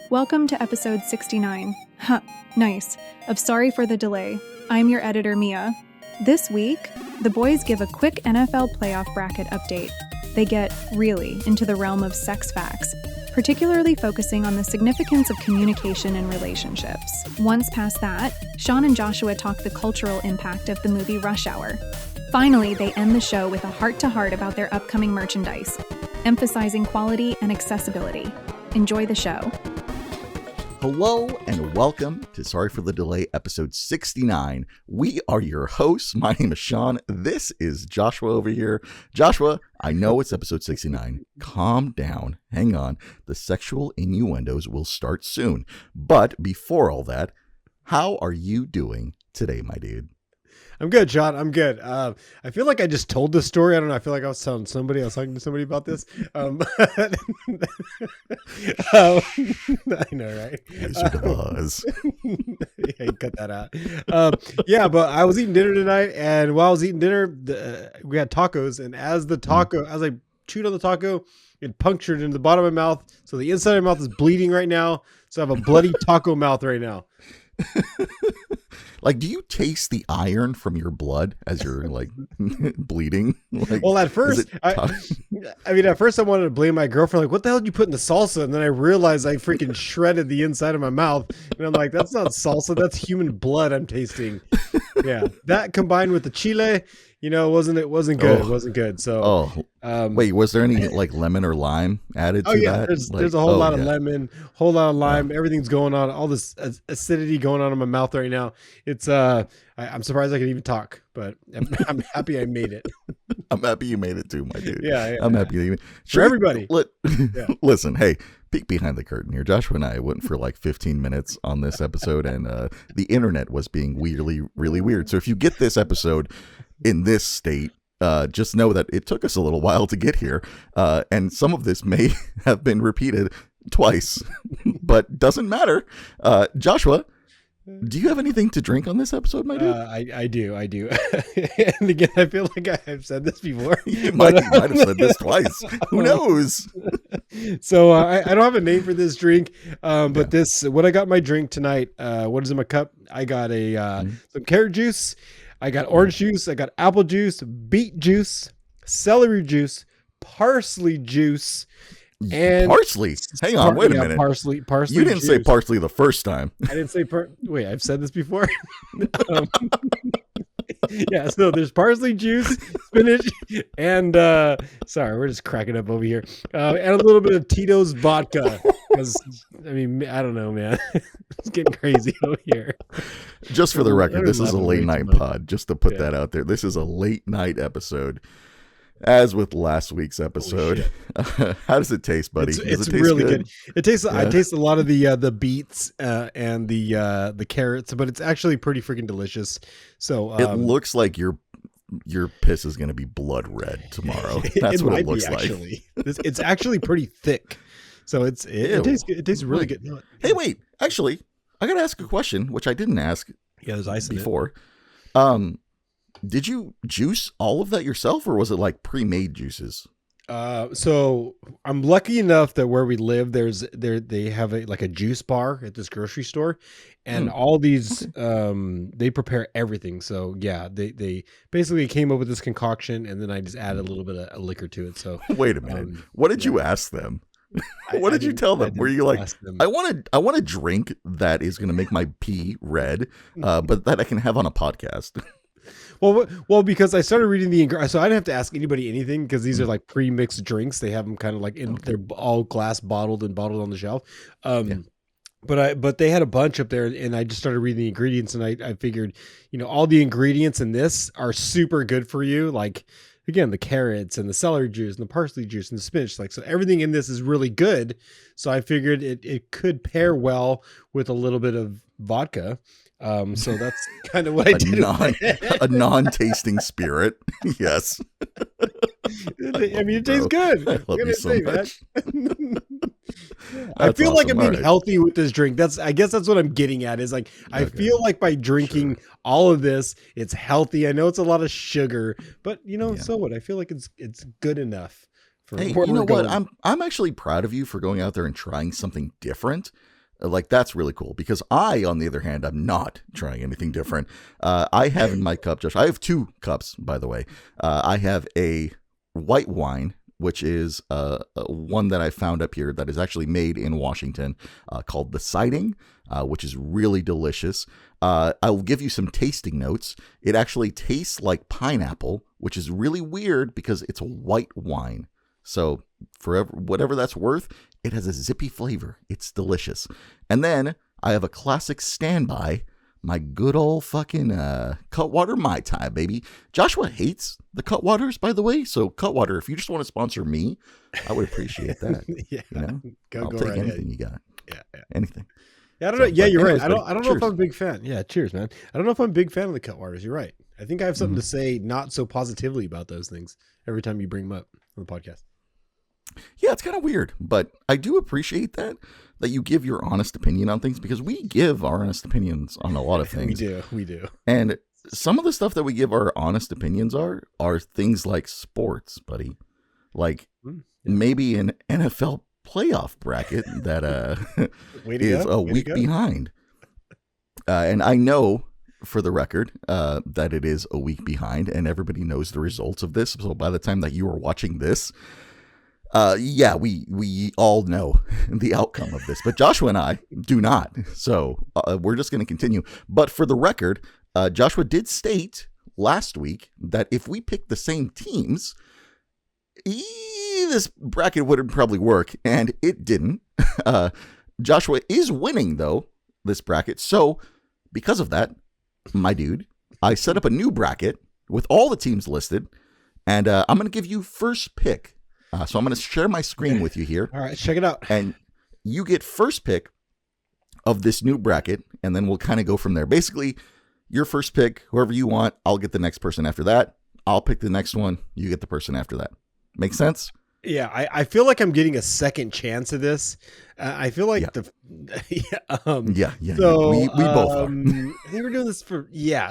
Welcome to episode 69. Huh, nice. Of Sorry for the Delay. I'm your editor, Mia. This week, the boys give a quick NFL playoff bracket update. They get really into the realm of sex facts, particularly focusing on the significance of communication in relationships. Once past that, Sean and Joshua talk the cultural impact of the movie Rush Hour. Finally, they end the show with a heart-to-heart about their upcoming merchandise, emphasizing quality and accessibility. Enjoy the show. Hello and welcome to Sorry for the Delay, episode 69. We are your hosts. My name is Sean. This is Joshua over here. Joshua, I know it's episode 69. Calm down. Hang on. The sexual innuendos will start soon. But before all that, how are you doing today, my dude? I'm good, Sean. I'm good. I feel like I just told this story. I don't know. I feel like I was telling somebody. I was talking to somebody about this. I know, right? Wizard of Oz. Yeah, you cut that out. But I was eating dinner tonight, and while I was eating dinner, we had tacos. And as I chewed on the taco, it punctured into the bottom of my mouth. So the inside of my mouth is bleeding right now. So I have a bloody taco mouth right now. Like, do you taste the iron from your blood as you're like bleeding? Like, well, at first, I wanted to blame my girlfriend. Like, what the hell did you put in the salsa? And then I realized I freaking shredded the inside of my mouth. And I'm like, that's not salsa. That's human blood I'm tasting. Yeah. That combined with the chile, it wasn't good. It wasn't good. So, wait, was there any like lemon or lime added to that? There's a whole lot of lemon, whole lot of lime. Everything's going on. All this acidity going on in my mouth right now. It's I'm surprised I can even talk, but I'm happy I made it. I'm happy you made it too, my dude. Yeah. I'm happy you for everybody. Listen, hey, peek behind the curtain here. Joshua and I went for like 15 minutes on this episode, and the internet was being really weird. So if you get this episode in this state, just know that it took us a little while to get here, and some of this may have been repeated twice, but doesn't matter. Joshua, do you have anything to drink on this episode, my dude? I do. And again, I feel like I've said this before. You might have said this twice. Who knows? So I don't have a name for this drink, but what I got in my drink tonight, what is in my cup? I got some carrot juice. I got orange juice. I got apple juice, beet juice, celery juice, parsley juice, and parsley. Hang on, wait a minute. Parsley. You didn't say parsley the first time. I didn't say wait, I've said this before. Yeah, so there's parsley juice, spinach, and sorry, we're just cracking up over here. And a little bit of Tito's vodka. Because I don't know, man. It's getting crazy over here. Just for the record, this is a late night pod. Just to put that out there. This is a late night episode. As with last week's episode. How does it taste, buddy? It's really good. It tastes. Yeah. I taste a lot of the beets and the carrots, but it's actually pretty freaking delicious. So it looks like your piss is going to be blood red tomorrow. That's what it looks like. It's actually pretty thick. So it tastes really good. Hey, wait. Actually, I got to ask a question, which I didn't ask. Yeah, there's ice before. Did you juice all of that yourself, or was it like pre-made juices? So I'm lucky enough that where we live, they have a juice bar at this grocery store, and all these they prepare everything. So yeah, they basically came up with this concoction, and then I just added a little bit of liquor to it. So wait a minute, what did you ask them? What did you tell them? Were you like, I want a drink that is going to make my pee red, but that I can have on a podcast? Well, because I started reading so I didn't have to ask anybody anything because these are like pre-mixed drinks. They have them kind of like they're all glass bottled on the shelf. But they had a bunch up there, and I just started reading the ingredients, and I figured, all the ingredients in this are super good for you. Like, again, the carrots and the celery juice and the parsley juice and the spinach, so everything in this is really good. So I figured it could pair well with a little bit of vodka. So that's kind of what I did. A non-tasting spirit. Yes. It tastes good. I love you so much. I feel like I'm being healthy with this drink. I guess that's what I'm getting at is like, I feel like by drinking all of this, it's healthy. I know it's a lot of sugar, but so what? I feel like it's good enough. Hey, you know what? I'm actually proud of you for going out there and trying something different. Like, that's really cool, because I, on the other hand, I'm not trying anything different. I have in my cup, Josh, I have 2 cups, by the way. I have a white wine, which is one that I found up here that is actually made in Washington, called The Siding, which is really delicious. I will give you some tasting notes. It actually tastes like pineapple, which is really weird because it's a white wine. So for whatever that's worth, it has a zippy flavor. It's delicious. And then I have a classic standby, my good old fucking Cutwater Mai Tai, baby. Joshua hates the Cutwaters, by the way. So Cutwater, if you just want to sponsor me, I would appreciate that. Yeah, you know, I'll go take right anything ahead. you got. Yeah. Anything. Yeah, I don't know. Yeah, you're right. I don't know cheers. if I'm a big fan. Yeah, cheers, man. I don't know if I'm a big fan of the Cutwaters. You're right. I think I have something to say not so positively about those things every time you bring them up on the podcast. Yeah, it's kind of weird, but I do appreciate that you give your honest opinion on things, because we give our honest opinions on a lot of things. We do. And some of the stuff that we give our honest opinions are things like sports, buddy. Like maybe an NFL playoff bracket that is a week behind. And I know, for the record, that it is a week behind, and everybody knows the results of this. So by the time that you are watching this, we all know the outcome of this, but Joshua and I do not. So we're just going to continue. But for the record, Joshua did state last week that if we picked the same teams, this bracket wouldn't probably work, and it didn't. Joshua is winning, though, this bracket. So because of that, my dude, I set up a new bracket with all the teams listed, and I'm going to give you first pick. So I'm going to share my screen with you here. All right, check it out. And you get first pick of this new bracket, and then we'll kind of go from there. Basically, your first pick, whoever you want, I'll get the next person after that. I'll pick the next one. You get the person after that. Make sense? Yeah, I feel like I'm getting a second chance of this. I feel like So we both are. I think we're doing this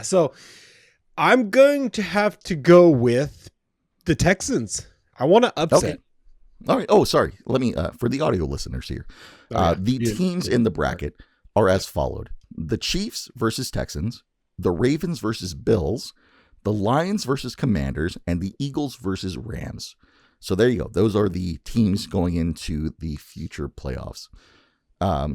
So I'm going to have to go with the Texans. I want to upset. Okay. All right. Oh, sorry. Let me, for the audio listeners here, the teams in the bracket are as followed: the Chiefs versus Texans, the Ravens versus Bills, the Lions versus Commanders, and the Eagles versus Rams. So there you go. Those are the teams going into the future playoffs.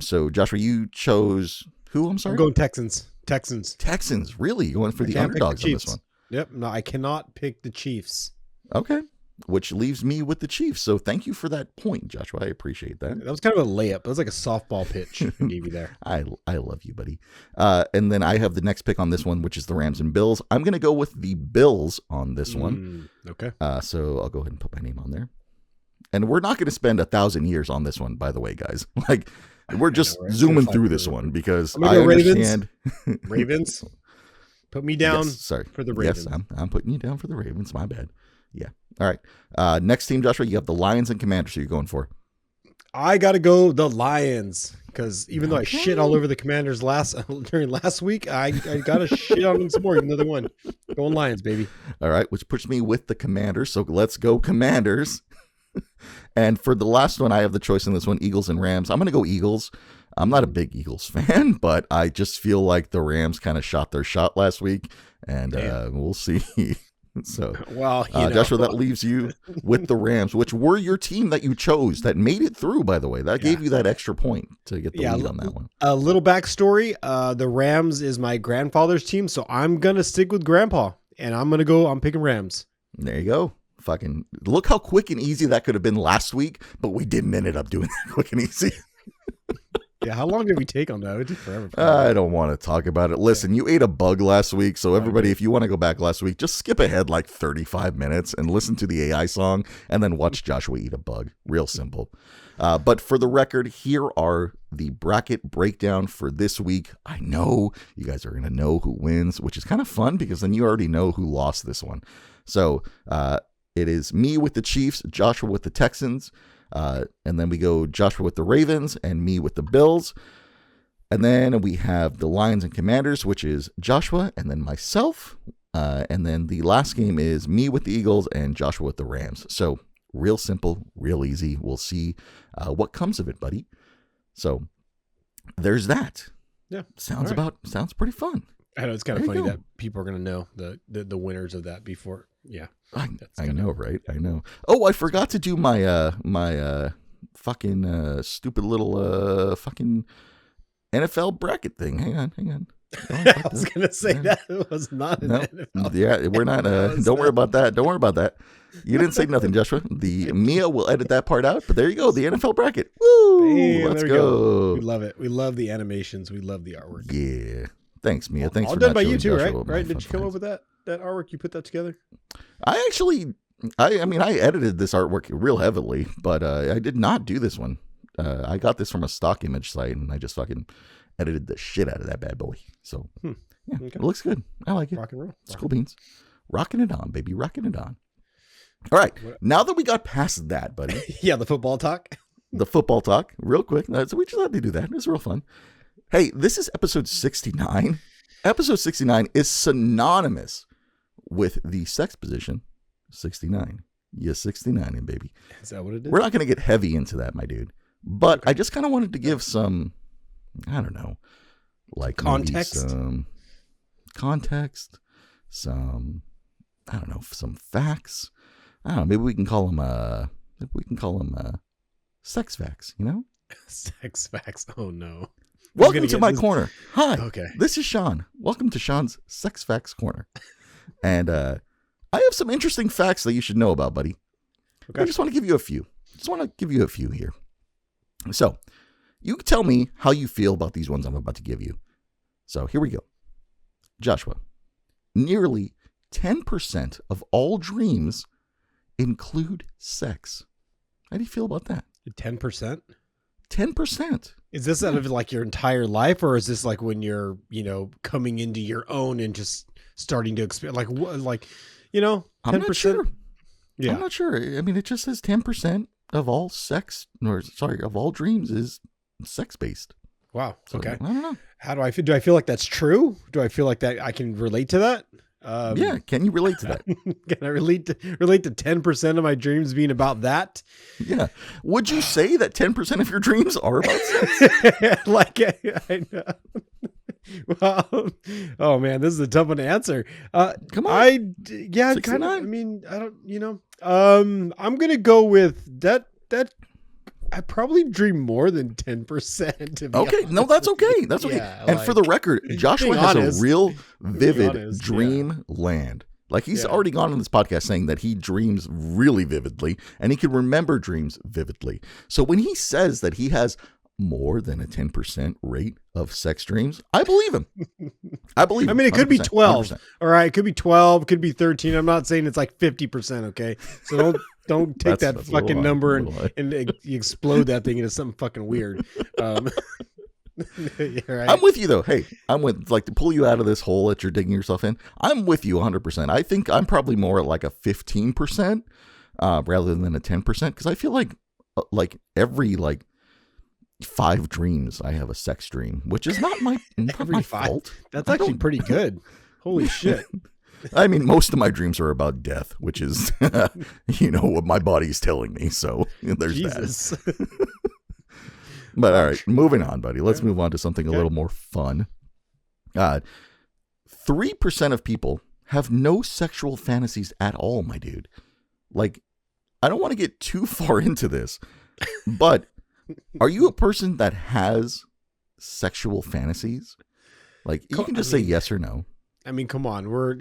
So Joshua, you chose who? I'm sorry. I'm going Texans. Texans. Really? You went for the underdogs on this one? Yep. No, I cannot pick the Chiefs. Okay. Which leaves me with the Chiefs. So thank you for that point, Joshua. I appreciate that. That was kind of a layup. That was like a softball pitch I gave you there. I love you, buddy. And then I have the next pick on this one, which is the Rams and Bills. I'm going to go with the Bills on this one. Okay. So I'll go ahead and put my name on there. And we're not going to spend 1,000 years on this one, by the way, guys. Like, we're just zooming through this one because I understand. Ravens. Put me down for the Ravens. Yes, I'm putting you down for the Ravens. My bad. Yeah. All right. Next team, Joshua, you have the Lions and Commanders. Who you're going for? I got to go the Lions, because even though I shit all over the Commanders during last week, I got to shit on them some more, even though they won. Going Lions, baby. All right, which puts me with the Commanders. So let's go Commanders. And for the last one, I have the choice in this one, Eagles and Rams. I'm going to go Eagles. I'm not a big Eagles fan, but I just feel like the Rams kind of shot their shot last week, and we'll see. So, Joshua, that leaves you with the Rams, which were your team that you chose that made it through, by the way. That gave you that extra point to get the lead on that one. A little backstory. The Rams is my grandfather's team, so I'm going to stick with Grandpa, and I'm picking Rams. There you go. Fucking look how quick and easy that could have been last week, but we didn't end up doing that quick and easy. Yeah, how long did we take on that? It took forever. I don't want to talk about it. Listen, you ate a bug last week, so everybody, if you want to go back last week, just skip ahead like 35 minutes and listen to the AI song and then watch Joshua eat a bug. Real simple. But for the record, here are the bracket breakdown for this week. I know you guys are going to know who wins, which is kind of fun because then you already know who lost this one. So it is me with the Chiefs, Joshua with the Texans, and then we go Joshua with the Ravens and me with the Bills. And then we have the Lions and Commanders, which is Joshua and then myself. And then the last game is me with the Eagles and Joshua with the Rams. So real simple, real easy. We'll see what comes of it, buddy. So there's that. Yeah. Sounds pretty fun. I know it's kind of funny that people are going to know the winners of that before. Yeah. I know, right? I know. Oh, I forgot to do my fucking stupid little fucking NFL bracket thing. Hang on. I was going to say that it was not an NFL. Yeah, we're not. Don't worry about that. Don't worry about that. You didn't say nothing, Joshua. Mia will edit that part out, but there you go. The NFL bracket. Woo! Damn, Let's go. We love it. We love the animations. We love the artwork. Yeah. Thanks, Mia. Thanks all for done by you showing too, Joshua right? Did you come up with that artwork? You put that together? I actually, I mean, I edited this artwork real heavily, but I did not do this one. I got this from a stock image site, and I just fucking edited the shit out of that bad boy. So, yeah, okay. It looks good. I like it. Rock and roll. It's cool beans. Rocking it on, baby. Rocking it on. All right. Now that we got past that, buddy. Yeah, the football talk. The football talk, real quick. So we just had to do that. It was real fun. Hey, this is episode 69. Episode 69 is synonymous with the sex position 69. Yes, 69, baby. Is that what it is? We're not going to get heavy into that, my dude. But I just kind of wanted to give some, I don't know, like context, some context, some, I don't know, some facts. I don't know. Maybe we can call them, sex facts. You know, sex facts. Oh no. Welcome to my corner. Hi. Okay. This is Sean. Welcome to Sean's Sex Facts Corner. And I have some interesting facts that you should know about, buddy. Okay. I just want to give you a few. Here. So, you tell me how you feel about these ones I'm about to give you. So, here we go. Joshua, nearly 10% of all dreams include sex. How do you feel about that? 10%? 10%. Is this out of like your entire life, or is this like when you're, coming into your own and just starting to expand? Like, what, like, 10%? I'm not sure. Yeah. I'm not sure. I mean, it just says 10% of all of all dreams is sex-based. Wow. So, okay. I don't know. How do I feel? Do I feel like that's true? Do I feel like that I can relate to that? Yeah. Can you relate to that? Can I relate to 10% of my dreams being about that? Yeah. Would you say that 10% of your dreams are about sex? Like, I know. Well, oh man, this is a tough one to answer. Come on. Kind of. I mean, I don't, I'm going to go with that. I probably dream more than 10%. Okay. No, that's okay. That's okay. Yeah, and for the record, Joshua has a real vivid dream land. Like he's already gone on this podcast saying that he dreams really vividly and he can remember dreams vividly. So when he says that he has more than a 10% rate of sex dreams, I believe him. I mean, it could be 12. 100%. All right. It could be 12, could be 13. I'm not saying it's like 50%. Okay. So don't take that fucking number and explode that thing into something fucking weird. Right. I'm with you though. Hey, I'm with, like, to pull you out of this hole that you're digging yourself in. I'm with you 100%. I think I'm probably more at like a 15% rather than a 10%. Cause I feel like every 5 dreams I have a sex dream, which is not my fault. That's actually pretty good. Holy shit. I mean, most of my dreams are about death, which is, what my body's telling me. So there's that. But all right, moving on, buddy. Let's move on to something a little more fun. 3% of people have no sexual fantasies at all, my dude. Like, I don't want to get too far into this, but are you a person that has sexual fantasies? Like, you can just say yes or no. I mean, come on. I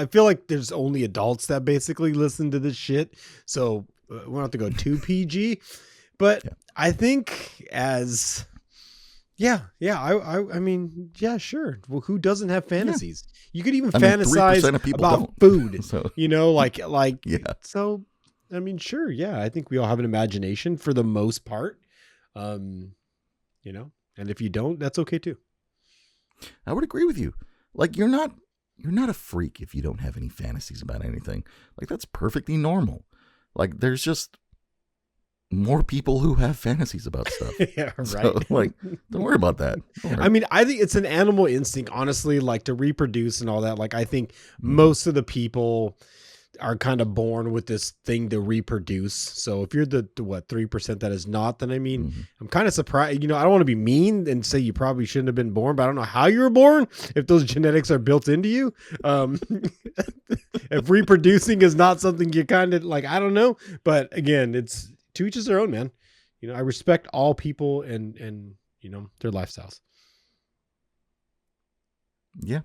feel like there's only adults that basically listen to this shit. So we don't have to go too PG. But I think I mean, yeah, sure. Well, who doesn't have fantasies? Yeah. You could even fantasize about food, so. So, I mean, sure. Yeah. I think we all have an imagination for the most part, and if you don't, that's okay too. I would agree with you. Like, you're not a freak if you don't have any fantasies about anything. Like, that's perfectly normal. Like, there's just more people who have fantasies about stuff. Yeah, right. So, don't worry about that. I mean, I think it's an animal instinct, honestly, like to reproduce and all that. Like, I think most of the people, are kind of born with this thing to reproduce. So if you're the what 3% that is not, then I mean, I'm kind of surprised. You know, I don't want to be mean and say you probably shouldn't have been born, but I don't know how you were born if those genetics are built into you. If reproducing is not something you kind of like, I don't know. But again, it's to each his their own, man. You know, I respect all people and you know their lifestyles. Yeah.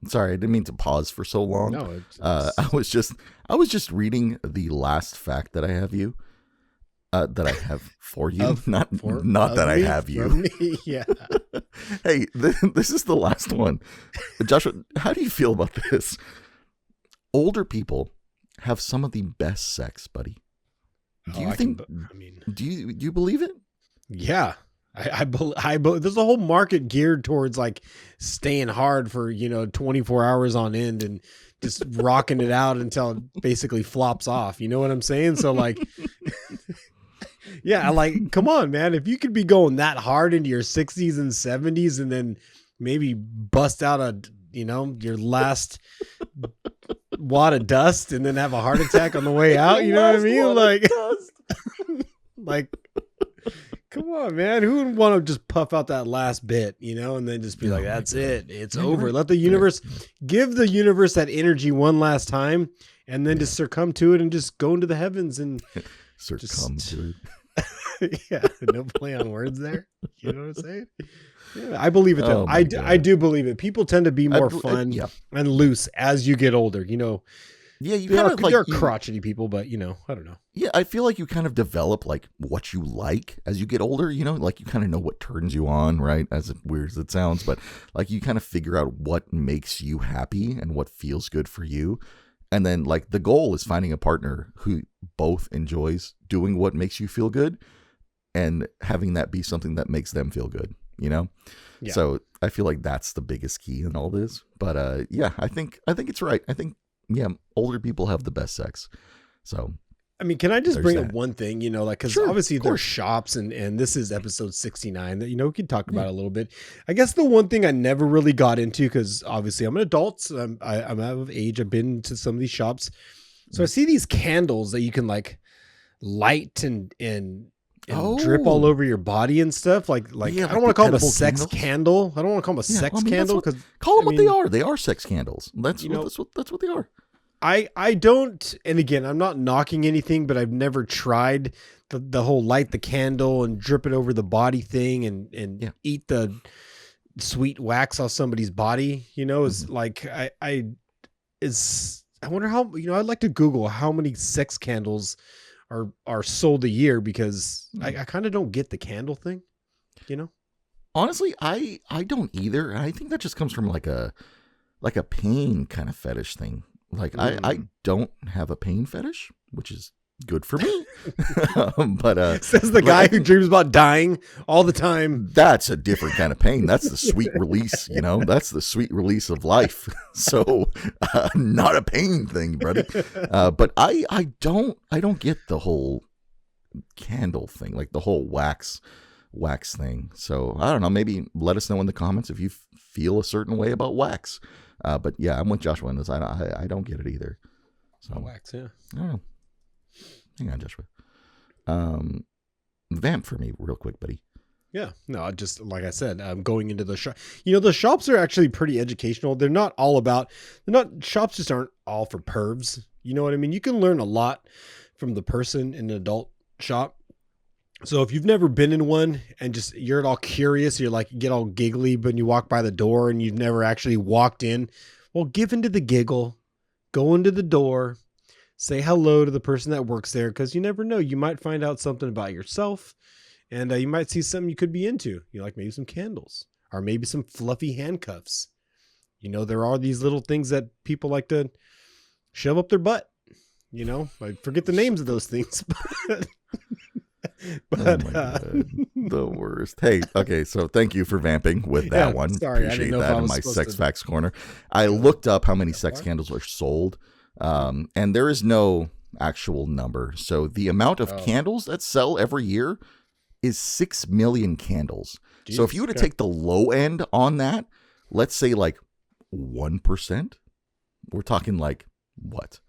Sorry, I didn't mean to pause for so long. No, I was just reading the last fact that I have for you, not that I have you. Yeah. Hey, this is the last one. Joshua, how do you feel about this? Older people have some of the best sex, buddy. Do you think? Do you believe it? Yeah. I there's a whole market geared towards like staying hard for, you know, 24 hours on end and just rocking it out until it basically flops off. You know what I'm saying? So like, yeah, like, come on, man. If you could be going that hard into your 60s and 70s and then maybe bust out your last wad of dust and then have a heart attack on the way out. You know what I mean? Like, like, come on, man. Who would want to just puff out that last bit, you know, and then just be like, that's it. It's over. Right. Let the universe give the universe that energy one last time and then just succumb to it and just go into the heavens and succumb to it. Yeah. No play on words there. You know what I'm saying? Yeah, I believe it though. I do believe it. People tend to be more fun and loose as you get older, you know. Yeah, they're crotchety people, but you know, I don't know. Yeah, I feel like you kind of develop like what you like as you get older, you know, like you kind of know what turns you on, right? As weird as it sounds, but like you kind of figure out what makes you happy and what feels good for you. And then like the goal is finding a partner who both enjoys doing what makes you feel good and having that be something that makes them feel good, you know? Yeah. So I feel like that's the biggest key in all this. But yeah, I think it's right. I think older people have the best sex. So, I mean, can I just bring up one thing, you know, like, cause obviously there's shops and this is episode 69 that, you know, we could talk about a little bit. I guess the one thing I never really got into, cause obviously I'm an adult. So I'm out of age. I've been to some of these shops. So I see these candles that you can like light and drip all over your body and stuff. Like I don't want to call them a sex candle. I don't want to call them a sex candle because call them what they are. They are sex candles. That's what they are. I don't, and again, I'm not knocking anything, but I've never tried the whole light the candle and drip it over the body thing and eat the sweet wax off somebody's body. You know, is like I wonder how, you know, I'd like to Google how many sex candles are sold a year because I kind of don't get the candle thing, you know? Honestly, I don't either. I think that just comes from like a pain kind of fetish thing. Like I don't have a pain fetish, which is good for me. But says the guy who dreams about dying all the time. That's a different kind of pain. That's the sweet release, you know. That's the sweet release of life. So not a pain thing, brother. But I don't get the whole candle thing, like the whole wax thing. So I don't know. Maybe let us know in the comments if you feel a certain way about wax. But yeah, I'm with Joshua on this. I don't get it either. So wax, yeah. I don't know. Hang on, Joshua. Vamp for me real quick, buddy. Yeah, no, just like I said, going into the shop. You know, the shops are actually pretty educational. Shops just aren't all for pervs. You know what I mean? You can learn a lot from the person in an adult shop. So if you've never been in one and just you're at all curious, you get all giggly when you walk by the door and you've never actually walked in, well, give into the giggle, go into the door, say hello to the person that works there, because you never know. You might find out something about yourself and you might see something you could be into. You like maybe some candles or maybe some fluffy handcuffs. You know, there are these little things that people like to shove up their butt. You know, I forget the names of those things. But the worst. Hey, okay, so thank you for vamping with that one. Sorry, appreciate that in my sex facts corner. I looked up how many sex candles are sold, and there is no actual number. So the amount of candles that sell every year is 6 million candles. Jeez, so if you were to take the low end on that, let's say like 1%, we're talking like what?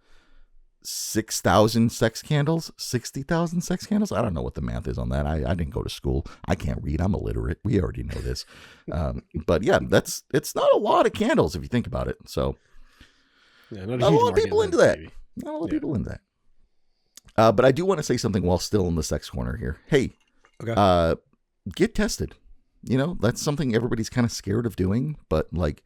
6,000 sex candles, 60,000 sex candles. I don't know what the math is on that. I didn't go to school. I can't read. I'm illiterate. We already know this. But yeah, it's not a lot of candles if you think about it. So Yeah, not a lot of people into that. Not a lot of people into that. But I do want to say something while still in the sex corner here. Hey, Okay. Get tested. You know, that's something everybody's kind of scared of doing. But like,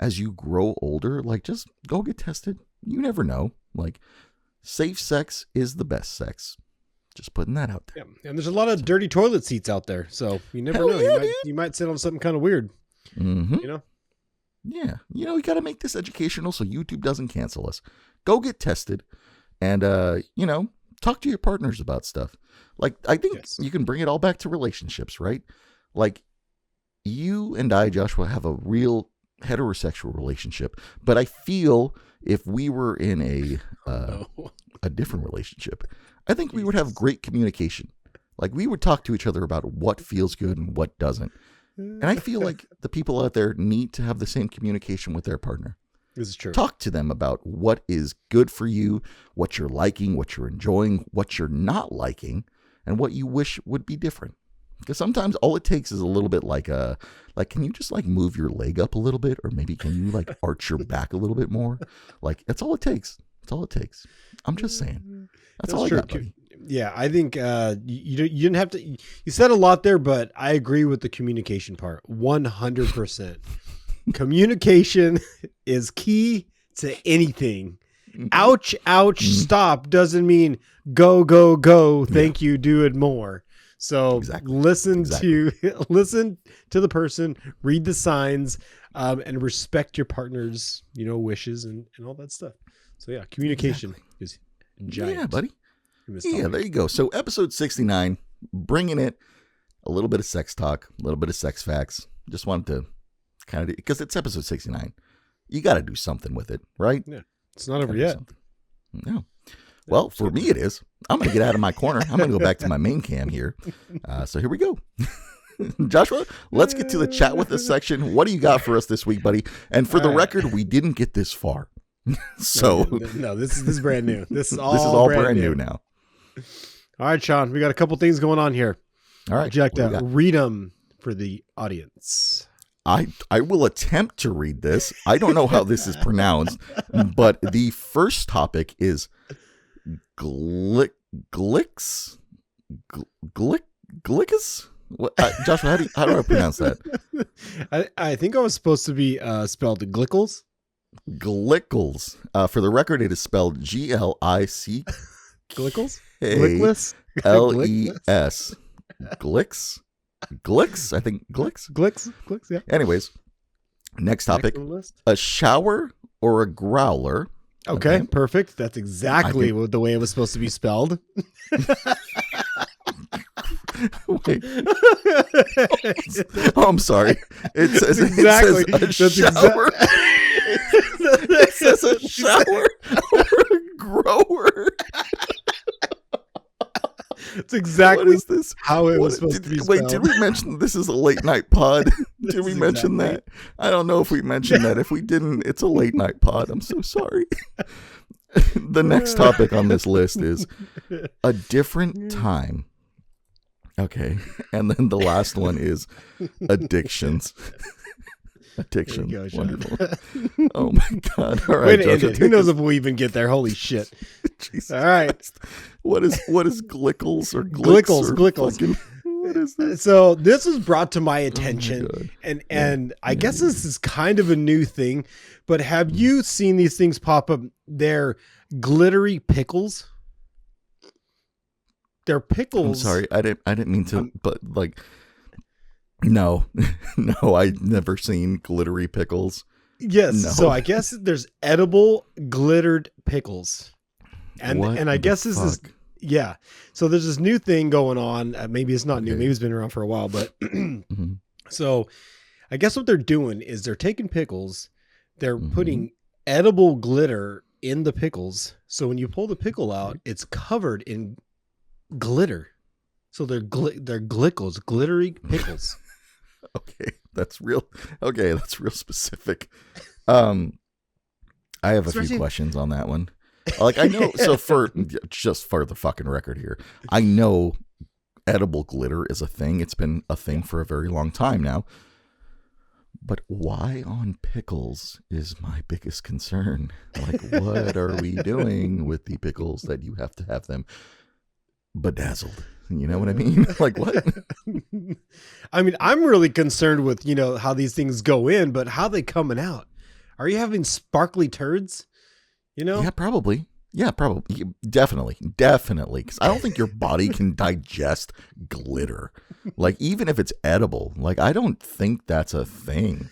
as you grow older, like, just go get tested. You never know. Like, safe sex is the best sex. Just putting that out there. Yeah. And there's a lot of dirty toilet seats out there, so you never know. You might sit on something kind of weird. Mm-hmm. You know? Yeah. You know, you got to make this educational so YouTube doesn't cancel us. Go get tested and, you know, talk to your partners about stuff. Like, I think you can bring it all back to relationships, right? Like, you and I, Joshua, have a real heterosexual relationship, but I feel if we were in a different relationship, I think we would have great communication. Like, we would talk to each other about what feels good and what doesn't. And I feel like the people out there need to have the same communication with their partner. This is true. Talk to them about what is good for you, what you're liking, what you're enjoying, what you're not liking, and what you wish would be different. Because sometimes all it takes is a little bit like can you just like move your leg up a little bit, or maybe can you like arch your back a little bit more? Like, that's all it takes. That's all it takes. I'm just saying. That's all true. I got, buddy. Yeah, I think you didn't have to. You said a lot there, but I agree with the communication part 100%. Communication is key to anything. Ouch, ouch, stop doesn't mean go, go, go. Thank you. Do it more. So listen to the person, read the signs, and respect your partner's, wishes and all that stuff. So yeah, communication is giant. Yeah, buddy. Yeah, there you go. So episode 69, bringing it, a little bit of sex talk, a little bit of sex facts. Just wanted to kind of, because it's episode 69. You got to do something with it, right? Yeah, it's not over yet. No. Well, for me it is. I'm going to get out of my corner. I'm going to go back to my main cam here. So here we go. Joshua, let's get to the chat with us section. What do you got for us this week, buddy? And for the record, we didn't get this far. So no, this is brand new. This is all, this is all brand new now. All right, Sean, we got a couple things going on here. All right. Would you like to read them for the audience? I will attempt to read this. I don't know how this is pronounced, but the first topic is Glickus? What, Joshua, how do I pronounce that? I think I was supposed to be spelled Glickles. Glickles. For the record, it is spelled Glick. Glickles? Glickless? Les. Glicks? Glicks? I think Glicks? Glicks, yeah. Anyways, next topic. A shower or a growler? Okay, perfect. That's exactly the way it was supposed to be spelled. Wait. Oh, I'm sorry. It says, exactly. It says a shower. It says a shower or a grower. It's exactly this? how it was supposed to be spelled. Wait, did we mention this is a late night pod? Did we mention that? I don't know if we mentioned that. If we didn't, it's a late night pod. I'm so sorry. The next topic on this list is a different time. Okay. And then the last one is addictions. Addiction. Go, wonderful. Oh my God. All right. Who knows if we'll even get there? Holy shit. Jesus all right. Christ. What is Glickles or Glickles? Fucking, what is this? So this was brought to my attention, and I guess this is kind of a new thing, but have you seen these things pop up? They're glittery pickles. They're pickles. I'm sorry. I didn't mean to, but like, no, I've never seen glittery pickles. Yes. No. So I guess there's edible glittered pickles. And I guess this is, yeah. So there's this new thing going on. Maybe it's not new. Maybe it's been around for a while, but so I guess what they're doing is they're taking pickles, they're putting edible glitter in the pickles. So when you pull the pickle out, it's covered in glitter. So they're glickles, glittery pickles. Okay, that's real. Okay, that's real specific. I have a few questions on that one. Like, I know, so just for the fucking record here, I know edible glitter is a thing. It's been a thing for a very long time now. But why on pickles is my biggest concern. Like, what are we doing with the pickles that you have to have them bedazzled? You know what I mean? Like, what? I mean, I'm really concerned with, how these things go in, but how they coming out. Are you having sparkly turds? Yeah, probably. Yeah, probably. Definitely. Because I don't think your body can digest glitter. Like, even if it's edible, like, I don't think that's a thing,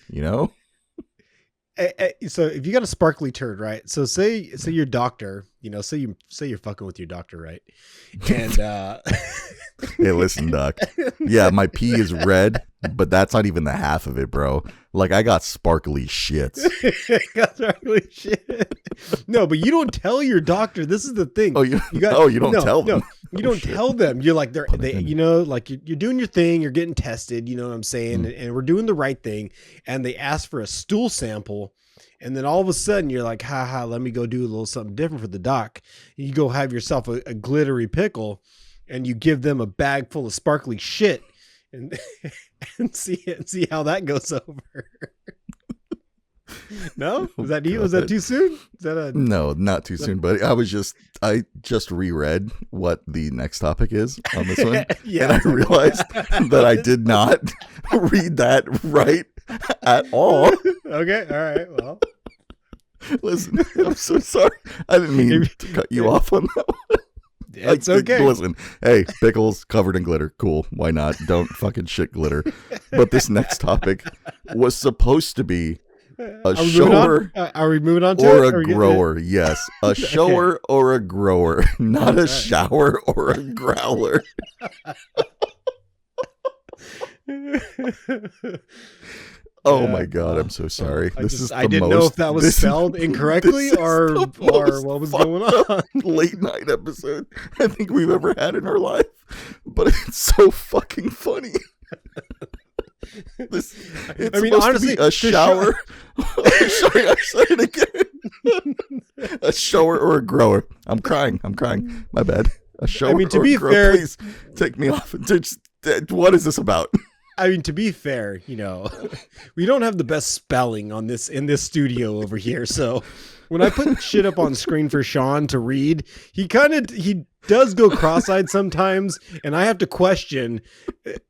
So if you got a sparkly turd, right? So say your doctor, say you're fucking with your doctor, right? And hey, listen, doc. Yeah, my pee is red, but that's not even the half of it, bro. Like, I got sparkly shits. No, but you don't tell your doctor. This is the thing. Oh, you don't tell them. No, you don't tell them. You're like, like you're doing your thing. You're getting tested. You know what I'm saying? And we're doing the right thing. And they ask for a stool sample. And then all of a sudden you're like, let me go do a little something different for the doc. You go have yourself a glittery pickle and you give them a bag full of sparkly shit and see how that goes over. No? Was that you? Was that too soon? Is that No, not too soon, buddy. I just reread what the next topic is on this one. Yeah. And I realized that I did not read that right at all. Okay. All right. Well, listen, I'm so sorry. I didn't mean to cut you off on that one. It's okay. Listen, hey, pickles covered in glitter. Cool. Why not? Don't fucking shit glitter. But this next topic was supposed to be a shower. Are we moving on to or a grower? Yes, a shower or a grower, not a shower or a growler. Oh my God, I'm so sorry. I didn't know if that was spelled incorrectly or what was going on. Late night episode I think we've ever had in our life, but it's so fucking funny. Honestly, a shower. Sorry, I said it again. A shower or a grower. I'm crying. My bad. A shower. To be fair, please take me off. What is this about? To be fair, we don't have the best spelling in this studio over here. So when I put shit up on screen for Sean to read, he does go cross-eyed sometimes, and I have to question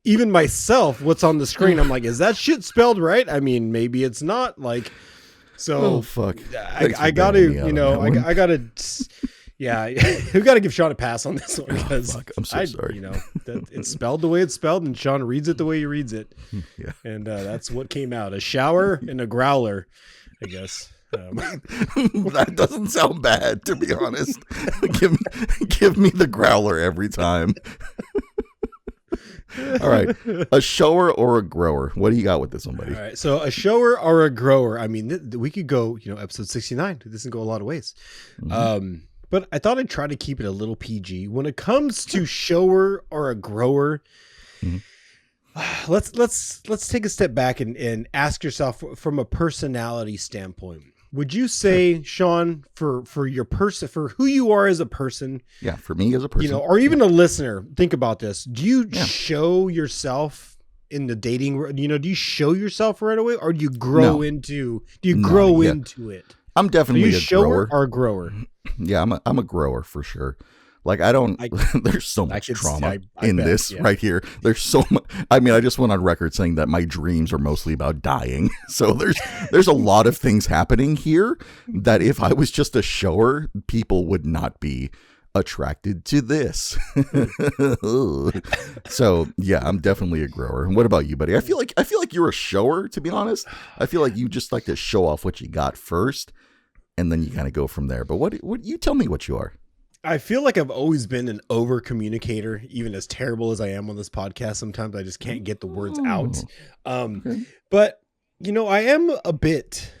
even myself what's on the screen. I'm like, is that shit spelled right? Maybe it's not. Like, so oh fuck. I gotta, I gotta. Yeah, we got to give Sean a pass on this one because I'm so sorry. It's spelled the way it's spelled, and Sean reads it the way he reads it. Yeah, and that's what came out: a shower and a growler, I guess. That doesn't sound bad, to be honest. give me the growler every time. All right, a shower or a grower? What do you got with this one, buddy? All right, so a shower or a grower? We could go, episode 69. This can go a lot of ways. Mm-hmm. But I thought I'd try to keep it a little PG. When it comes to shower or a grower, let's take a step back and ask yourself from a personality standpoint. Would you say, Sean, for your person, for who you are as a person? Yeah, for me as a person, or even a listener, think about this. Do you show yourself in the dating? Do you show yourself right away, or do you grow into? Do you grow into it? I'm definitely a grower or a grower. Yeah, I'm a grower for sure. Like, there's so much trauma in this right here. There's so much. I just went on record saying that my dreams are mostly about dying. So there's a lot of things happening here that if I was just a shower, people would not be attracted to this. So yeah, I'm definitely a grower. And what about you, buddy? I feel like you're a shower, to be honest. I feel like you just like to show off what you got first, and then you kind of go from there. But what you tell me what you are? I feel like I've always been an over communicator, even as terrible as I am on this podcast. Sometimes I just can't get the words out. Okay. But I am a bit.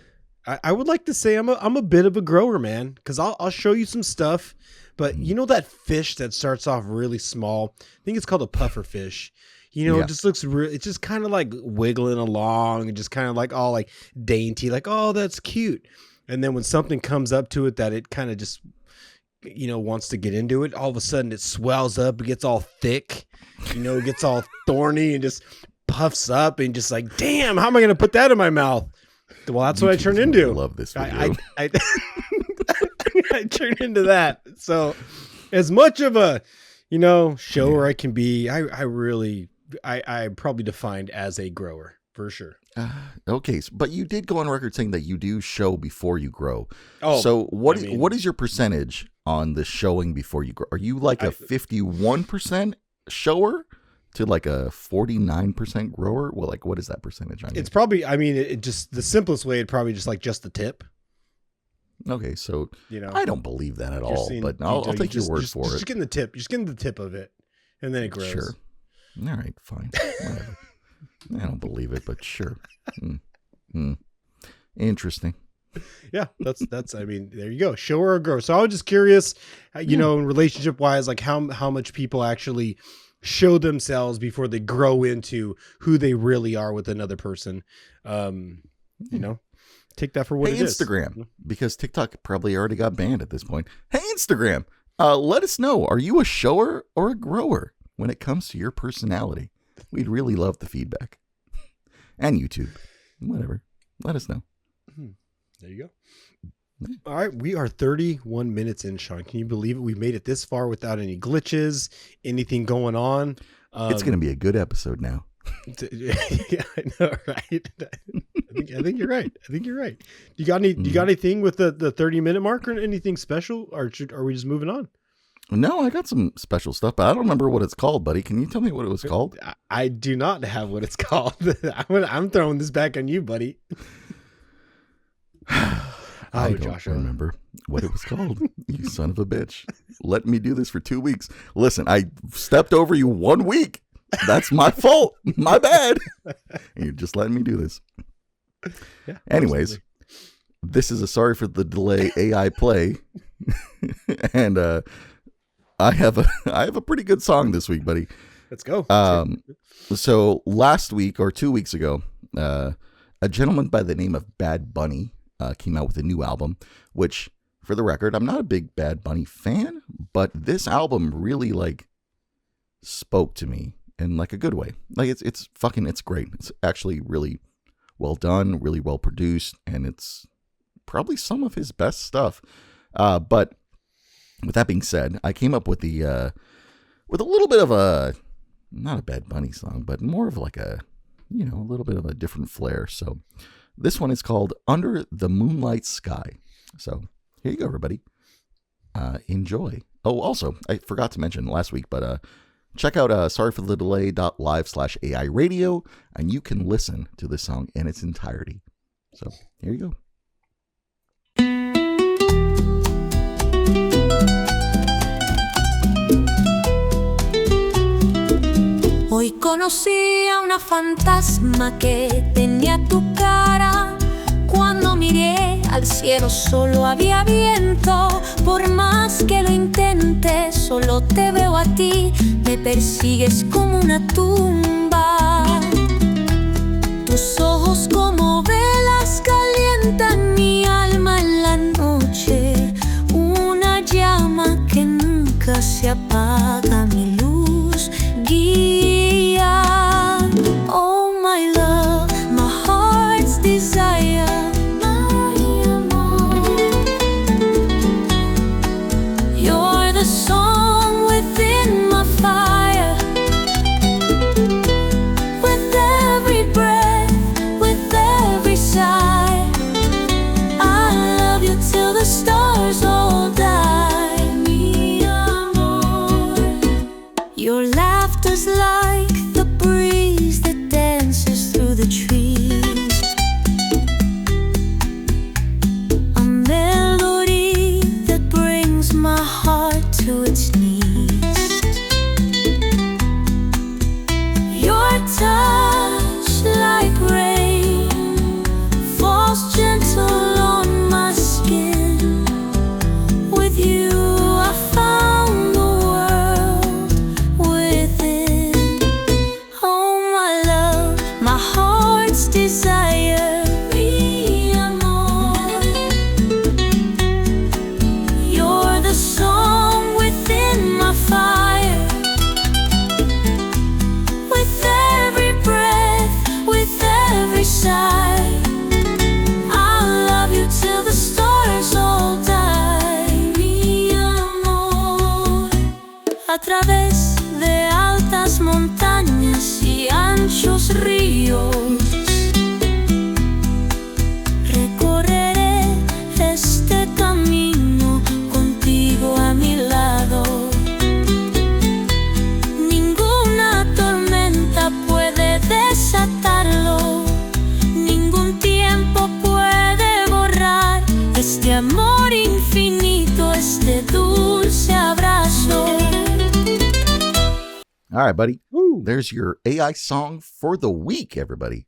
I would like to say I'm a bit of a grower, man, because I'll show you some stuff. But that fish that starts off really small, I think it's called a puffer fish. It just looks real. It's just kind of like wiggling along and just kind of like all like dainty, like, oh, that's cute. And then when something comes up to it that it kind of just wants to get into it, all of a sudden it swells up, it gets all thick, it gets all thorny and just puffs up and just like, damn, how am I going to put that in my mouth? Well, that's what I turn into. I love this video. I turn into that. So as much of a, shower I can be, I'm probably defined as a grower for sure. Okay, but you did go on record saying that you do show before you grow. Oh, so what is your percentage on the showing before you grow? Are you like a 51% shower to like a 49% grower? Well, like what is that percentage? It's probably, it just the simplest way, it'd probably just the tip. Okay, so I don't believe that at all, but I'll take your word for it. Just getting the tip. You're just getting the tip of it, and then it grows. Sure. All right, fine. Whatever. I don't believe it, but sure. Interesting. Yeah, that's. There you go. Shower or grow. So I was just curious, in relationship wise, like how much people actually show themselves before they grow into who they really are with another person. Take that for what it is. Instagram, because TikTok probably already got banned at this point. Hey, Instagram, let us know. Are you a shower or a grower when it comes to your personality? We'd really love the feedback. And YouTube, whatever. Let us know. There you go. All right, we are 31 minutes in, Sean. Can you believe it? We've made it this far without any glitches, anything going on. It's going to be a good episode now. Yeah, I know, right? I think you're right. You got anything with the 30-minute mark or anything special, or are we just moving on? No, I got some special stuff, but I don't remember what it's called, buddy. Can you tell me what it was called? I do not have what it's called. I'm throwing this back on you, buddy. I don't remember what it was called. You son of a bitch. Let me do this for 2 weeks. Listen, I stepped over you 1 week. That's my fault. My bad. And you're just letting me do this. Yeah, anyways, absolutely. This is a sorry for the delay AI play. And I have a pretty good song this week, buddy. Let's go. So last week or 2 weeks ago, a gentleman by the name of Bad Bunny came out with a new album, which, for the record, I'm not a big Bad Bunny fan, but this album really spoke to me in a good way. It's great. It's actually really well done, really well produced, and it's probably some of his best stuff. But with that being said, I came up with a little bit of not a Bad Bunny song, but more of a little bit of a different flair. So this one is called Under the Moonlight Sky. So here you go, everybody. Enjoy. Oh, also, I forgot to mention last week, but check out sorryforthedelay.live/AI radio, and you can listen to this song in its entirety. So here you go. Hoy conocí a una fantasma que tenía tu cara. Cuando miré al cielo solo había viento. Por más que lo intente, solo te veo a ti. Me persigues como una tumba. Tus ojos como velas calientan mi alma en la noche. Una llama que nunca se apaga, mi luz guía. Oh my love, my heart's desire. You're the song within my fire. With every breath, with every sigh, I love you till the stars all die. Mi amor. Your laughter's like the breeze that dances through the trees. A melody that brings my heart to its knees. Your touch like rain falls gentle on my skin. With you I found the world within. Oh my love, my heart's desire. Mi amor. You're the song través de altas montañas y anchos ríos. Recorreré este camino contigo a mi lado. Ninguna tormenta puede desatarlo. Ningún tiempo puede borrar este amor infinito, este dulce abrazo. All right, buddy. Woo. There's your AI song for the week, everybody.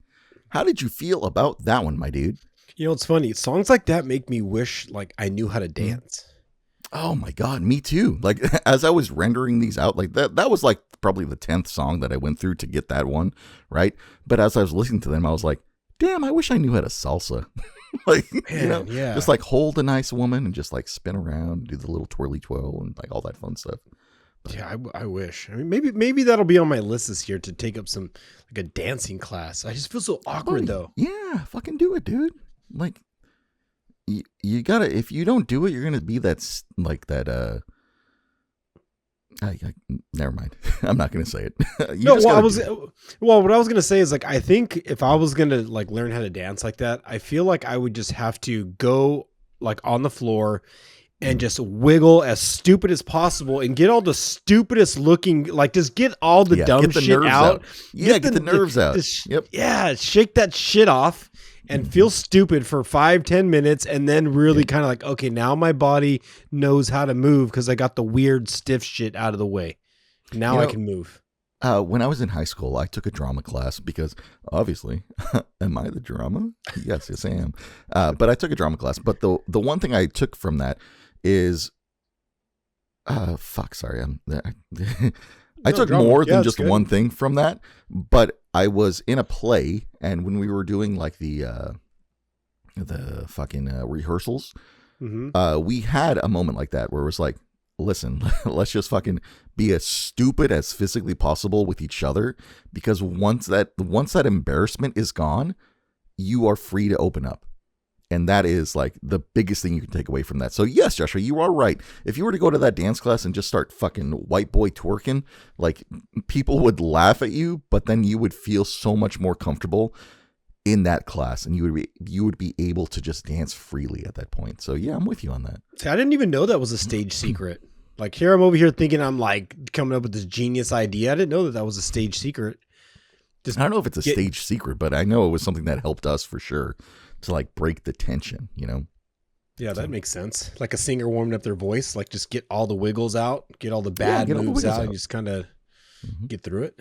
How did you feel about that one, my dude? You know, it's funny. Songs like that make me wish like I knew how to dance. Oh my God, me too. Like as I was rendering these out, like that was like probably the 10th song that I went through to get that one, right? But as I was listening to them, I was like, damn, I wish I knew how to salsa. Like, Man, you know, yeah. just like hold a nice woman and just like spin around, do the little twirly twirl and like all that fun stuff. Yeah, I wish. I mean, maybe that'll be on my list this year to take up some like a dancing class. I just feel so awkward though. Yeah, fucking do it, dude. Like, you gotta. If you don't do it, you're gonna be that like that. Never mind. I'm not gonna say it. What I was gonna say is like I think if I was gonna like learn how to dance like that, I feel like I would just have to go like on the floor and just wiggle as stupid as possible and get all the stupidest looking, like just get all the dumb get the shit nerves out. Yeah, get the nerves out. Yep. Yeah, shake that shit off and feel stupid for 5-10 minutes and then really kind of like, okay, now my body knows how to move because I got the weird stiff shit out of the way. Now I can move. When I was in high school, I took a drama class because obviously, am I the drama? Yes, I am. But I took a drama class. But the one thing I took from that is, I took more than just one thing from that. But I was in a play, and when we were doing like the fucking rehearsals, we had a moment like that where it was like, listen, let's just fucking be as stupid as physically possible with each other, because once that embarrassment is gone, you are free to open up. And that is like the biggest thing you can take away from that. So yes, Joshua, you are right. If you were to go to that dance class and just start fucking white boy twerking, like people would laugh at you, but then you would feel so much more comfortable in that class, and you would be able to just dance freely at that point. So yeah, I'm with you on that. See, I didn't even know that was a stage secret. Like here, I'm over here thinking I'm like coming up with this genius idea. I didn't know that was a stage secret. I don't know if it's a stage secret, but I know it was something that helped us for sure to like break the tension, you know? Yeah, that makes sense. Like a singer warming up their voice, like just get all the wiggles out, get all the bad moves out, and just kind of get through it.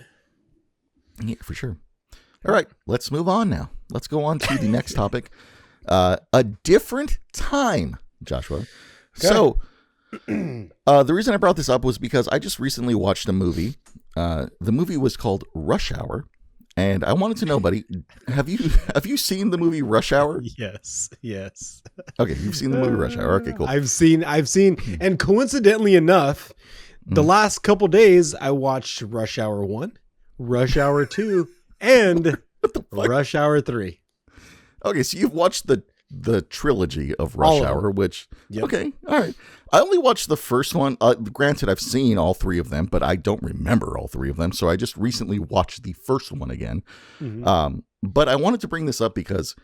Yeah, for sure. All right, let's move on now. Let's go on to the next topic. A different time, Joshua. Okay. So the reason I brought this up was because I just recently watched a movie. The movie was called Rush Hour. And I wanted to know, buddy, have you seen the movie Rush Hour? Yes. Okay, you've seen the movie Rush Hour. Okay, cool. I've seen, and coincidentally enough, the last couple days I watched Rush Hour 1, Rush Hour 2, and Rush Hour 3. Okay, so you've watched the trilogy of Rush Hour, which okay, all right. I only watched the first one. Granted, I've seen all three of them, but I don't remember all three of them. So I just recently watched the first one again. But I wanted to bring this up because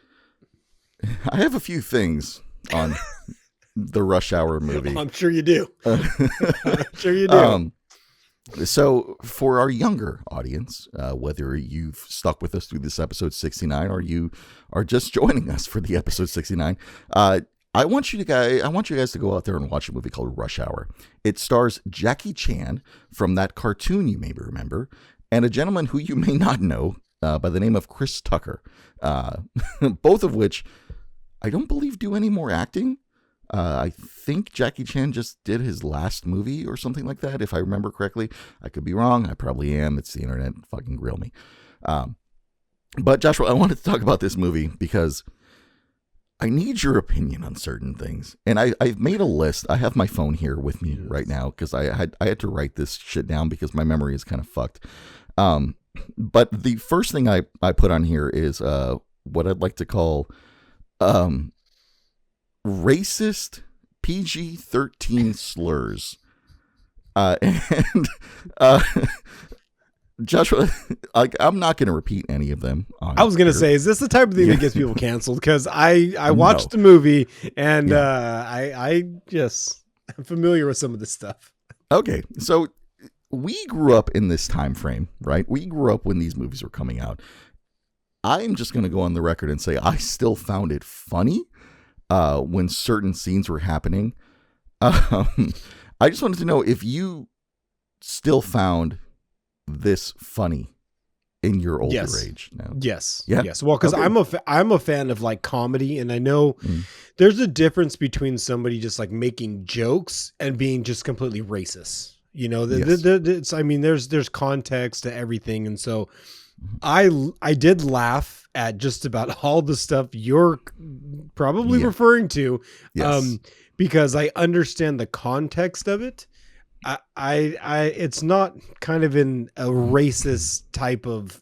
I have a few things on the Rush Hour movie. I'm sure you do. I'm sure you do. So for our younger audience, whether you've stuck with us through this episode 69 or you are just joining us for the episode 69, I want you guys to go out there and watch a movie called Rush Hour. It stars Jackie Chan from that cartoon you may remember, and a gentleman who you may not know by the name of Chris Tucker, both of which I don't believe do any more acting. I think Jackie Chan just did his last movie or something like that, if I remember correctly. I could be wrong. I probably am. It's the internet. Fucking grill me. But Joshua, I wanted to talk about this movie because I need your opinion on certain things. And I've made a list. I have my phone here with me right now because I had to write this shit down because my memory is kind of fucked. But the first thing I put on here is what I'd like to call racist PG-13 slurs And uh, Joshua, like, I'm not going to repeat any of them. I was going to say, is this the type of thing that gets people canceled? Because I watched the movie and I'm familiar with some of this stuff. Okay, so we grew up in this time frame, right? We grew up when these movies were coming out. I'm just going to go on the record and say I still found it funny when certain scenes were happening. I just wanted to know if you still found this funny in your older age now. Yes. Yeah. Yes. Well, because I'm a fan of like comedy, and I know there's a difference between somebody just like making jokes and being just completely racist. You know, there's context to everything, and so I did laugh at just about all the stuff you're probably referring to, because I understand the context of it. It's not kind of in a racist type of,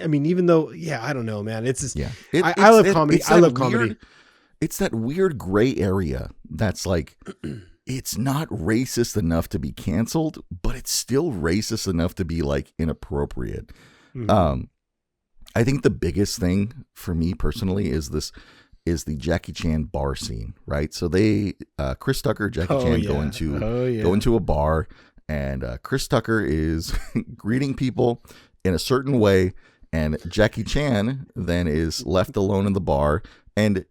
I mean, even though, I don't know, man, it's just, I love comedy. I love comedy. It's that weird gray area that's like, it's not racist enough to be canceled, but it's still racist enough to be like inappropriate. Mm-hmm. I think the biggest thing for me personally is the Jackie Chan bar scene, right? So they, Chris Tucker, Jackie Chan go into a bar, and Chris Tucker is greeting people in a certain way, and Jackie Chan then is left alone in the bar. And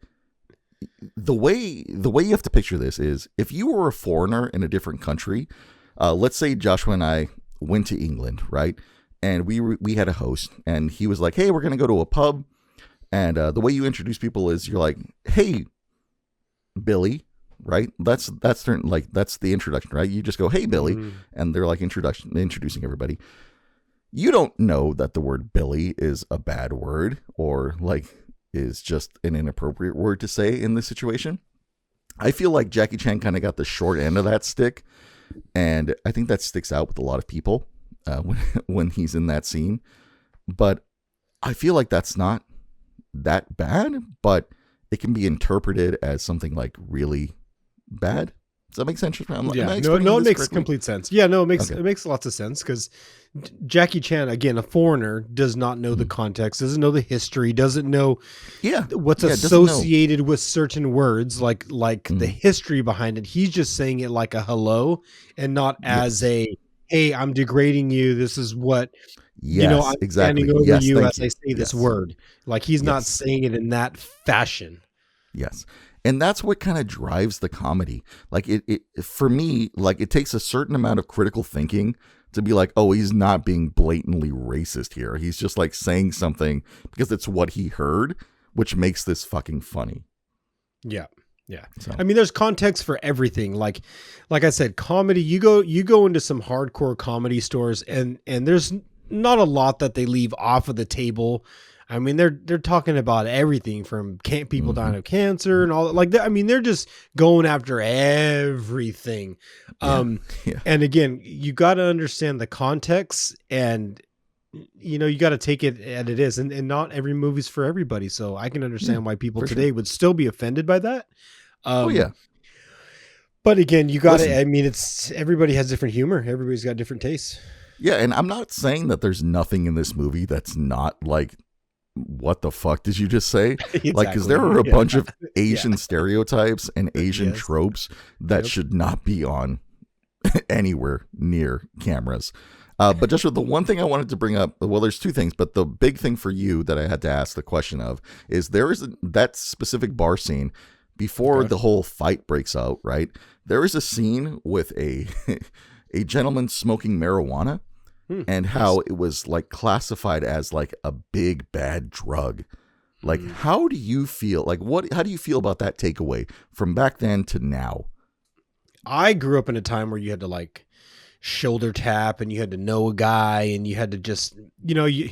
the way you have to picture this is, if you were a foreigner in a different country, let's say Joshua and I went to England, right? And we had a host, and he was like, "Hey, we're gonna go to a pub." And the way you introduce people is you're like, "Hey, Billy," right? That's the introduction, right? You just go, "Hey, Billy," and they're like introducing everybody. You don't know that the word Billy is a bad word or like is just an inappropriate word to say in this situation. I feel like Jackie Chan kind of got the short end of that stick, and I think that sticks out with a lot of people when he's in that scene. But I feel like that's not that bad, but it can be interpreted as something like really bad. Does that make sense? It makes complete sense. Yeah, no, it makes lots of sense, because Jackie Chan, again, a foreigner, does not know the context, doesn't know the history, doesn't know what's associated with certain words, like the history behind it. He's just saying it like a hello, and not as a, "Hey, I'm degrading you. This is what." I'm standing over you as I say this word. Like, he's not saying it in that fashion. Yes. And that's what kind of drives the comedy. Like, it for me, like, it takes a certain amount of critical thinking to be like, oh, he's not being blatantly racist here. He's just like saying something because it's what he heard, which makes this fucking funny. Yeah. Yeah. So. I mean, there's context for everything. Like I said, comedy, you go into some hardcore comedy stores, and there's not a lot that they leave off of the table. I mean, they're talking about everything from people dying of cancer and all that. Like, I mean, they're just going after everything. And again, you got to understand the context, and you got to take it as it is. And not every movie's for everybody. So I can understand why people today would still be offended by that. But again, you got to, I mean, everybody has different humor. Everybody's got different tastes. Yeah. And I'm not saying that there's nothing in this movie that's not like, what the fuck did you just say? Exactly. Like, because there are a bunch of Asian stereotypes and Asian tropes that should not be on anywhere near cameras. But just the one thing I wanted to bring up, well, there's two things, but the big thing for you that I had to ask the question of is that specific bar scene before the whole fight breaks out, right? There is a scene with a gentleman smoking marijuana. And how it was like classified as like a big bad drug. Like, how do you feel? Like, how do you feel about that takeaway from back then to now? I grew up in a time where you had to like shoulder tap, and you had to know a guy, and you had to just, you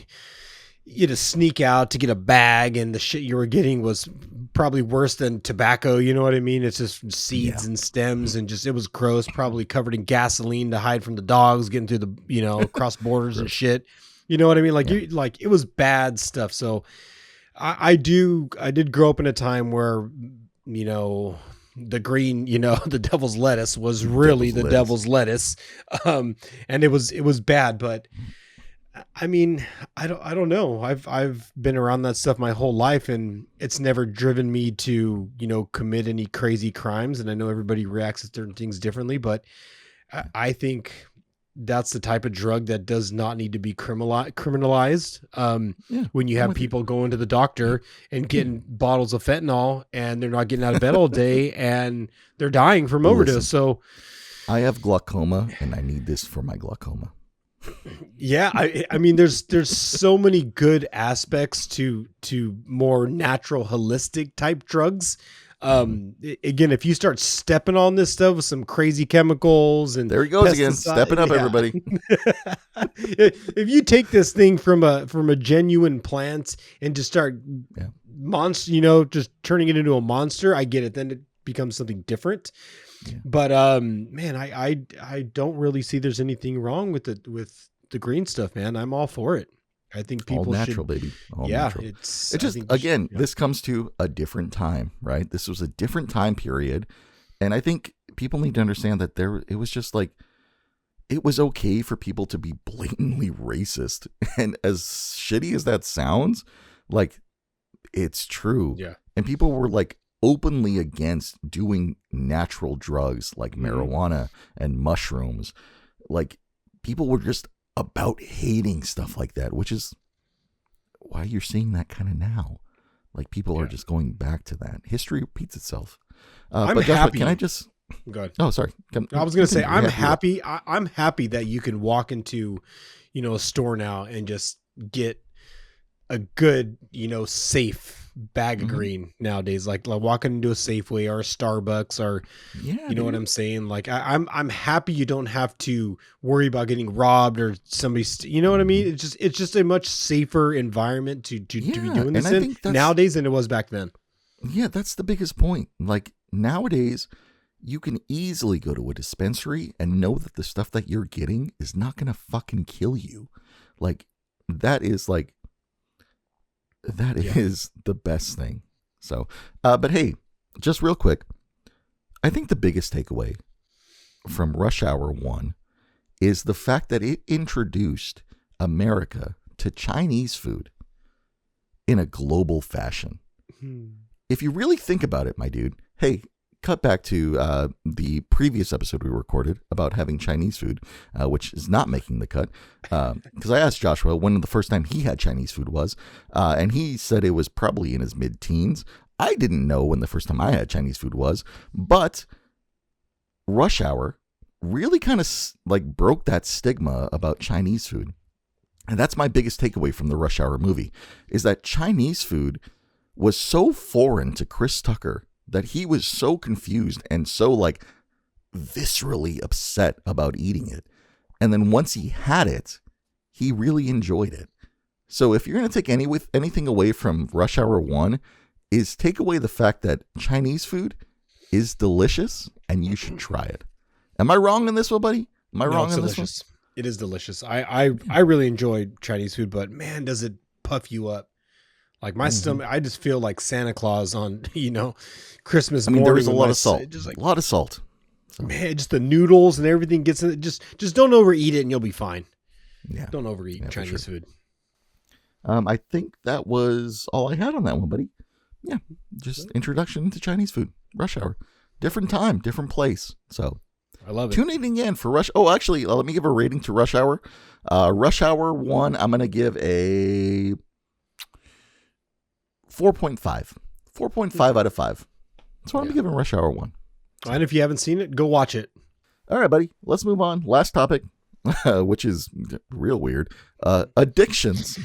had to sneak out to get a bag, and the shit you were getting was probably worse than tobacco. You know what I mean? It's just seeds and stems, and it was gross, probably covered in gasoline to hide from the dogs getting through the, cross borders and shit. You know what I mean? Like, it was bad stuff. So I did grow up in a time where, the green, the devil's lettuce was really the devil's lettuce. And it was bad, but I mean, I don't know. I've been around that stuff my whole life, and it's never driven me to, commit any crazy crimes. And I know everybody reacts to certain things differently, but I think that's the type of drug that does not need to be criminalized. When you have people going to the doctor and getting bottles of fentanyl and they're not getting out of bed all day and they're dying from overdose. So I have glaucoma and I need this for my glaucoma. Yeah. I mean, there's so many good aspects to more natural, holistic type drugs. Again, if you start stepping on this stuff with some crazy chemicals and there he goes again, stepping up, everybody. If you take this thing from a genuine plant and just start monster, just turning it into a monster, I get it. Then it becomes something different. Yeah. But man, I don't really see there's anything wrong with the green stuff, man. I'm all for it. I think people all natural, baby. All natural. It's just, again, this comes to a different time, right? This was a different time period. And I think people need to understand that it was just like, it was okay for people to be blatantly racist. And as shitty as that sounds, like, it's true. Yeah. And people were like openly against doing natural drugs like marijuana and mushrooms. Like, people were just about hating stuff like that, which is why you're seeing that kind of now. Like, people are just going back to that. History repeats itself. I'm happy. Can I just go ahead? Oh, sorry. I was going to say, I'm happy. I'm happy that you can walk into, a store now and just get a good, safe bag of green nowadays, like walking into a Safeway or a Starbucks or, know what I'm saying? Like, I'm happy you don't have to worry about getting robbed or somebody, you know what I mean? It's just a much safer environment to be doing this in nowadays than it was back then. Yeah, that's the biggest point. Like, nowadays, you can easily go to a dispensary and know that the stuff that you're getting is not going to fucking kill you. Like, that is the best thing. So, but hey, just real quick, I think the biggest takeaway from Rush Hour 1 is the fact that it introduced America to Chinese food in a global fashion. If you really think about it, my dude, hey, cut back to the previous episode we recorded about having Chinese food, which is not making the cut. Because I asked Joshua when the first time he had Chinese food was, and he said it was probably in his mid-teens. I didn't know when the first time I had Chinese food was, but Rush Hour really kind of like broke that stigma about Chinese food. And that's my biggest takeaway from the Rush Hour movie, is that Chinese food was so foreign to Chris Tucker that he was so confused and so like viscerally upset about eating it. And then once he had it, he really enjoyed it. So if you're going to take anything away from Rush Hour 1, is take away the fact that Chinese food is delicious and you should try it. Am I wrong in this one, buddy? Am I wrong in this one? It is delicious. I really enjoy Chinese food, but man, does it puff you up. Like my stomach, I just feel like Santa Claus on, Christmas morning. There was a lot of salt. A lot of salt. So. Man, just the noodles and everything gets in it. Just don't overeat it and you'll be fine. Yeah. Don't overeat Chinese food. I think that was all I had on that one, buddy. Yeah. Just introduction to Chinese food. Rush Hour. Different time, different place. So I love it. Tune in again for Rush. Oh, actually, let me give a rating to Rush Hour. Rush Hour 1, I'm going to give a 4.5. 4.5 out of 5. That's what I'm giving Rush Hour 1. And if you haven't seen it, go watch it. All right, buddy. Let's move on. Last topic, which is real weird. Addictions.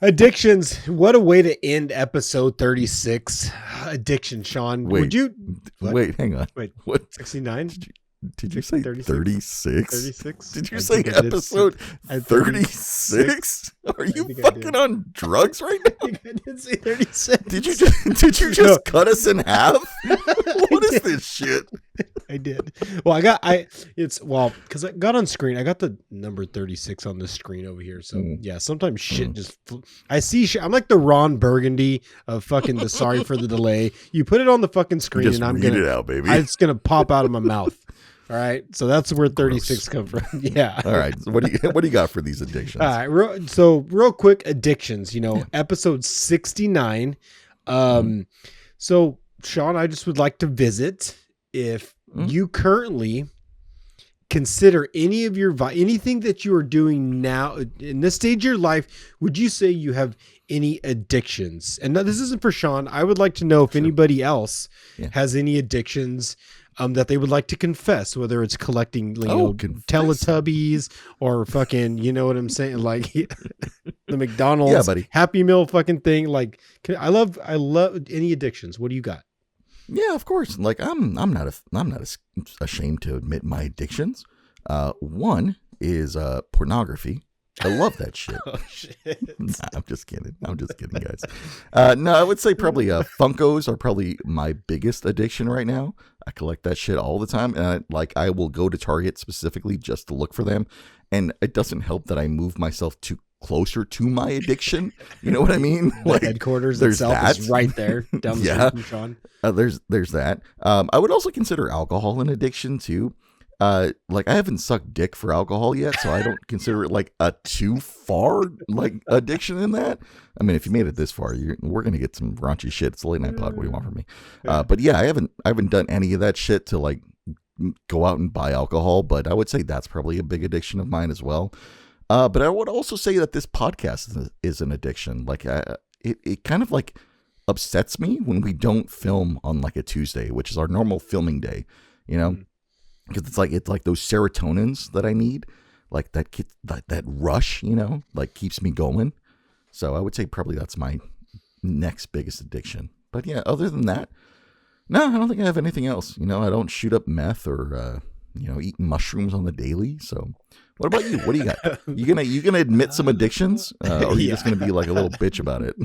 Addictions. What a way to end episode 36. Addiction, Sean. Would you... Wait, hang on. Wait, what? 69? Did you say 36? 36? Did you say episode 36? Are you fucking on drugs right now? I think I did say 36. Did you just cut us in half? What is this shit? I did. Well, because I got on screen. I got the number 36 on the screen over here. So yeah, sometimes shit I see shit. I'm like the Ron Burgundy of fucking the Sorry for the Delay. You put it on the fucking screen Just and I'm read gonna, it out, baby. it's gonna pop out of my mouth. All right, so that's where 36 come from. Yeah. All right, so what do you got for these addictions? All right, real quick addictions. Episode 69. So Sean, I just would like to visit if you currently consider anything that you are doing now in this stage of your life. Would you say you have any addictions? And this isn't for Sean. I would like to know if anybody else has any addictions that they would like to confess, whether it's collecting, Teletubbies or fucking, you know what I'm saying? Like the McDonald's Happy Meal fucking thing. Like, I love any addictions. What do you got? Yeah, of course. Like I'm not ashamed to admit my addictions. One is pornography. I love that shit. Oh shit! Nah, I'm just kidding, guys. No, I would say probably Funkos are probably my biggest addiction right now. I collect that shit all the time, and I will go to Target specifically just to look for them. And it doesn't help that I move myself closer to my addiction. You know what I mean? Like headquarters itself is right there down the street from Sean. There's that. I would also consider alcohol an addiction too. I haven't sucked dick for alcohol yet, so I don't consider it like a too far addiction in that. I mean, if you made it this far, we're gonna get some raunchy shit. It's a late night pod. What do you want from me? But yeah, I haven't done any of that shit to like go out and buy alcohol. But I would say that's probably a big addiction of mine as well. But I would also say that this podcast is an addiction. Like it kind of like upsets me when we don't film on like a Tuesday, which is our normal filming day. You know. Because it's like those serotonins that I need, like that rush, like keeps me going. So I would say probably that's my next biggest addiction. But yeah, other than that, no, I don't think I have anything else. I don't shoot up meth or eat mushrooms on the daily. So what about you? What do you got? You gonna admit some addictions, or are you just gonna be like a little bitch about it?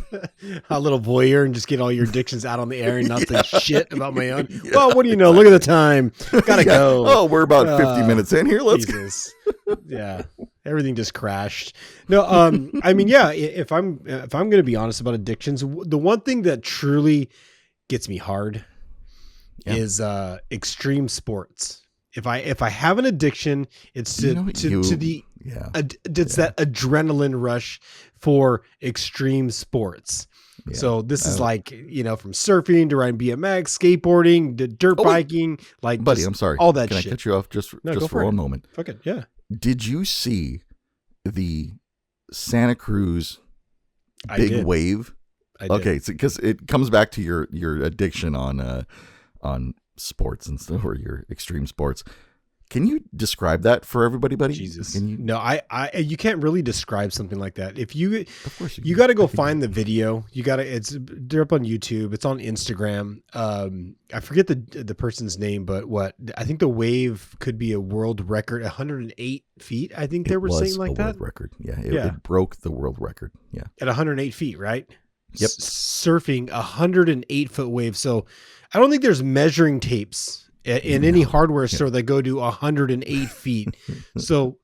A little voyeur and just get all your addictions out on the air and not say shit about my own. Yeah. Well, what do you know? Look at the time. Gotta go. Oh, we're about 50 minutes in here. Let's go. Yeah, everything just crashed. No, I mean, yeah. If I'm gonna be honest about addictions, the one thing that truly gets me hard is extreme sports. If I have an addiction, it's that adrenaline rush for extreme sports. Yeah. So this is like, from surfing to riding BMX, skateboarding, to dirt biking, like buddy, I'm sorry. All that Can shit. I cut you off just for one moment? Fuck it. Yeah. Did you see the Santa Cruz big wave? I did. Okay. Because it comes back to your addiction on sports and stuff, or your extreme sports. Can you describe that for everybody, buddy? Jesus. No, you can't really describe something like that. If you got to go find the video. They're up on YouTube. It's on Instagram. I forget the person's name, but I think the wave could be a world record, 108 feet. I think they were saying like that. World record. Yeah. It broke the world record. Yeah. At 108 feet, right? Yep. Surfing 108 foot wave. So I don't think there's measuring tapes in any hardware store that go to 108 feet. So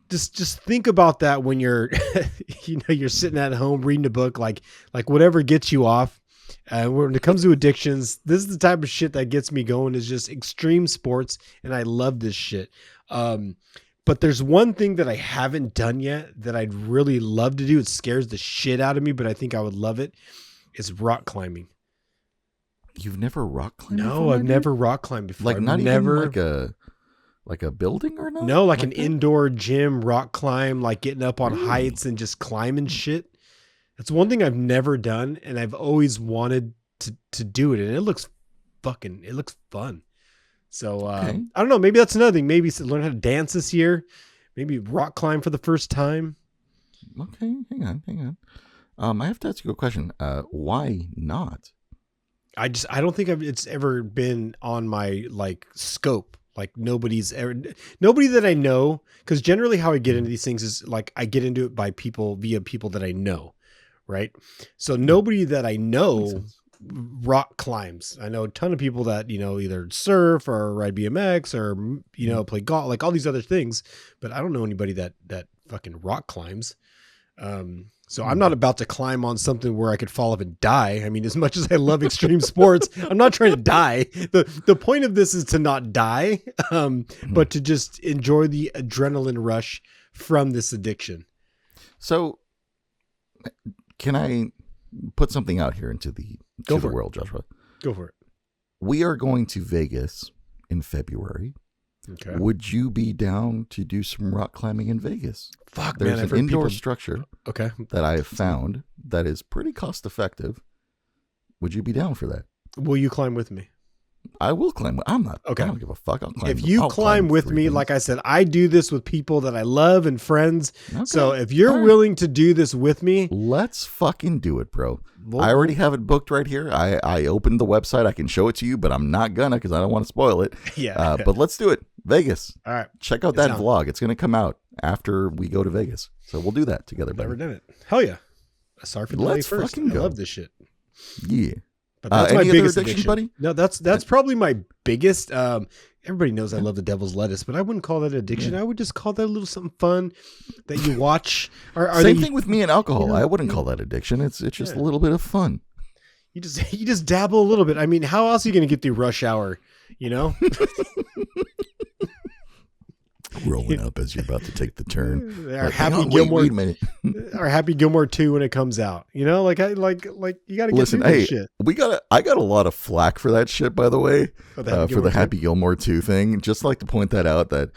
just think about that when you're, you're sitting at home reading a book, like whatever gets you off. When it comes to addictions, this is the type of shit that gets me going, is just extreme sports. And I love this shit. But there's one thing that I haven't done yet that I'd really love to do. It scares the shit out of me, but I think I would love it. It's rock climbing. You've never rock climbed? No, I've never rock climbed before. Like not even like a building or not? No, like an indoor gym rock climb, like getting up on heights and just climbing shit. That's one thing I've never done, and I've always wanted to do it, and it looks fun. So I don't know. Maybe that's another thing. Maybe learn how to dance this year. Maybe rock climb for the first time. Okay, hang on. I have to ask you a question. Why not? I don't think it's ever been on my scope. Like nobody that I know. Because generally, how I get into these things is like I get into it via people that I know, right? So nobody that I know rock climbs. I know a ton of people that, either surf or ride BMX or, play golf, like all these other things, but I don't know anybody that fucking rock climbs. So I'm not about to climb on something where I could fall off and die. I mean, as much as I love extreme sports, I'm not trying to die. The point of this is to not die, but to just enjoy the adrenaline rush from this addiction. So can I put something out here into the world, Joshua? Go for it. We are going to Vegas in February. Okay. Would you be down to do some rock climbing in Vegas? Fuck, There's man. an indoor structure that I have found that is pretty cost effective. Would you be down for that? Will you climb with me? I will climb. I'm not. Okay. I don't give a fuck. I'll climb. If you climb with me, like I said, I do this with people that I love and friends. Okay. So if you're willing to do this with me, let's fucking do it, bro. I already have it booked right here. I opened the website. I can show it to you, but I'm not gonna because I don't want to spoil it. Yeah. But let's do it. Vegas. All right. Check out that vlog. It's gonna come out after we go to Vegas. So we'll do that together. Never done it. Hell yeah. Sorry for the delay first. I love this shit. Yeah. But that's my biggest addiction, buddy? No, that's probably my biggest. Everybody knows I love the devil's lettuce, but I wouldn't call that addiction. I would just call that a little something fun that you watch. Same thing with me and alcohol. I wouldn't call that addiction. It's just a little bit of fun. You just dabble a little bit. I mean, how else are you going to get through rush hour? Rolling up as you're about to take the turn. Our Happy Gilmore, our Happy Gilmore 2 when it comes out. You got to get Listen, through this shit. I got a lot of flack for that shit, by the way, for the Happy Gilmore 2 thing. Just like to point that out that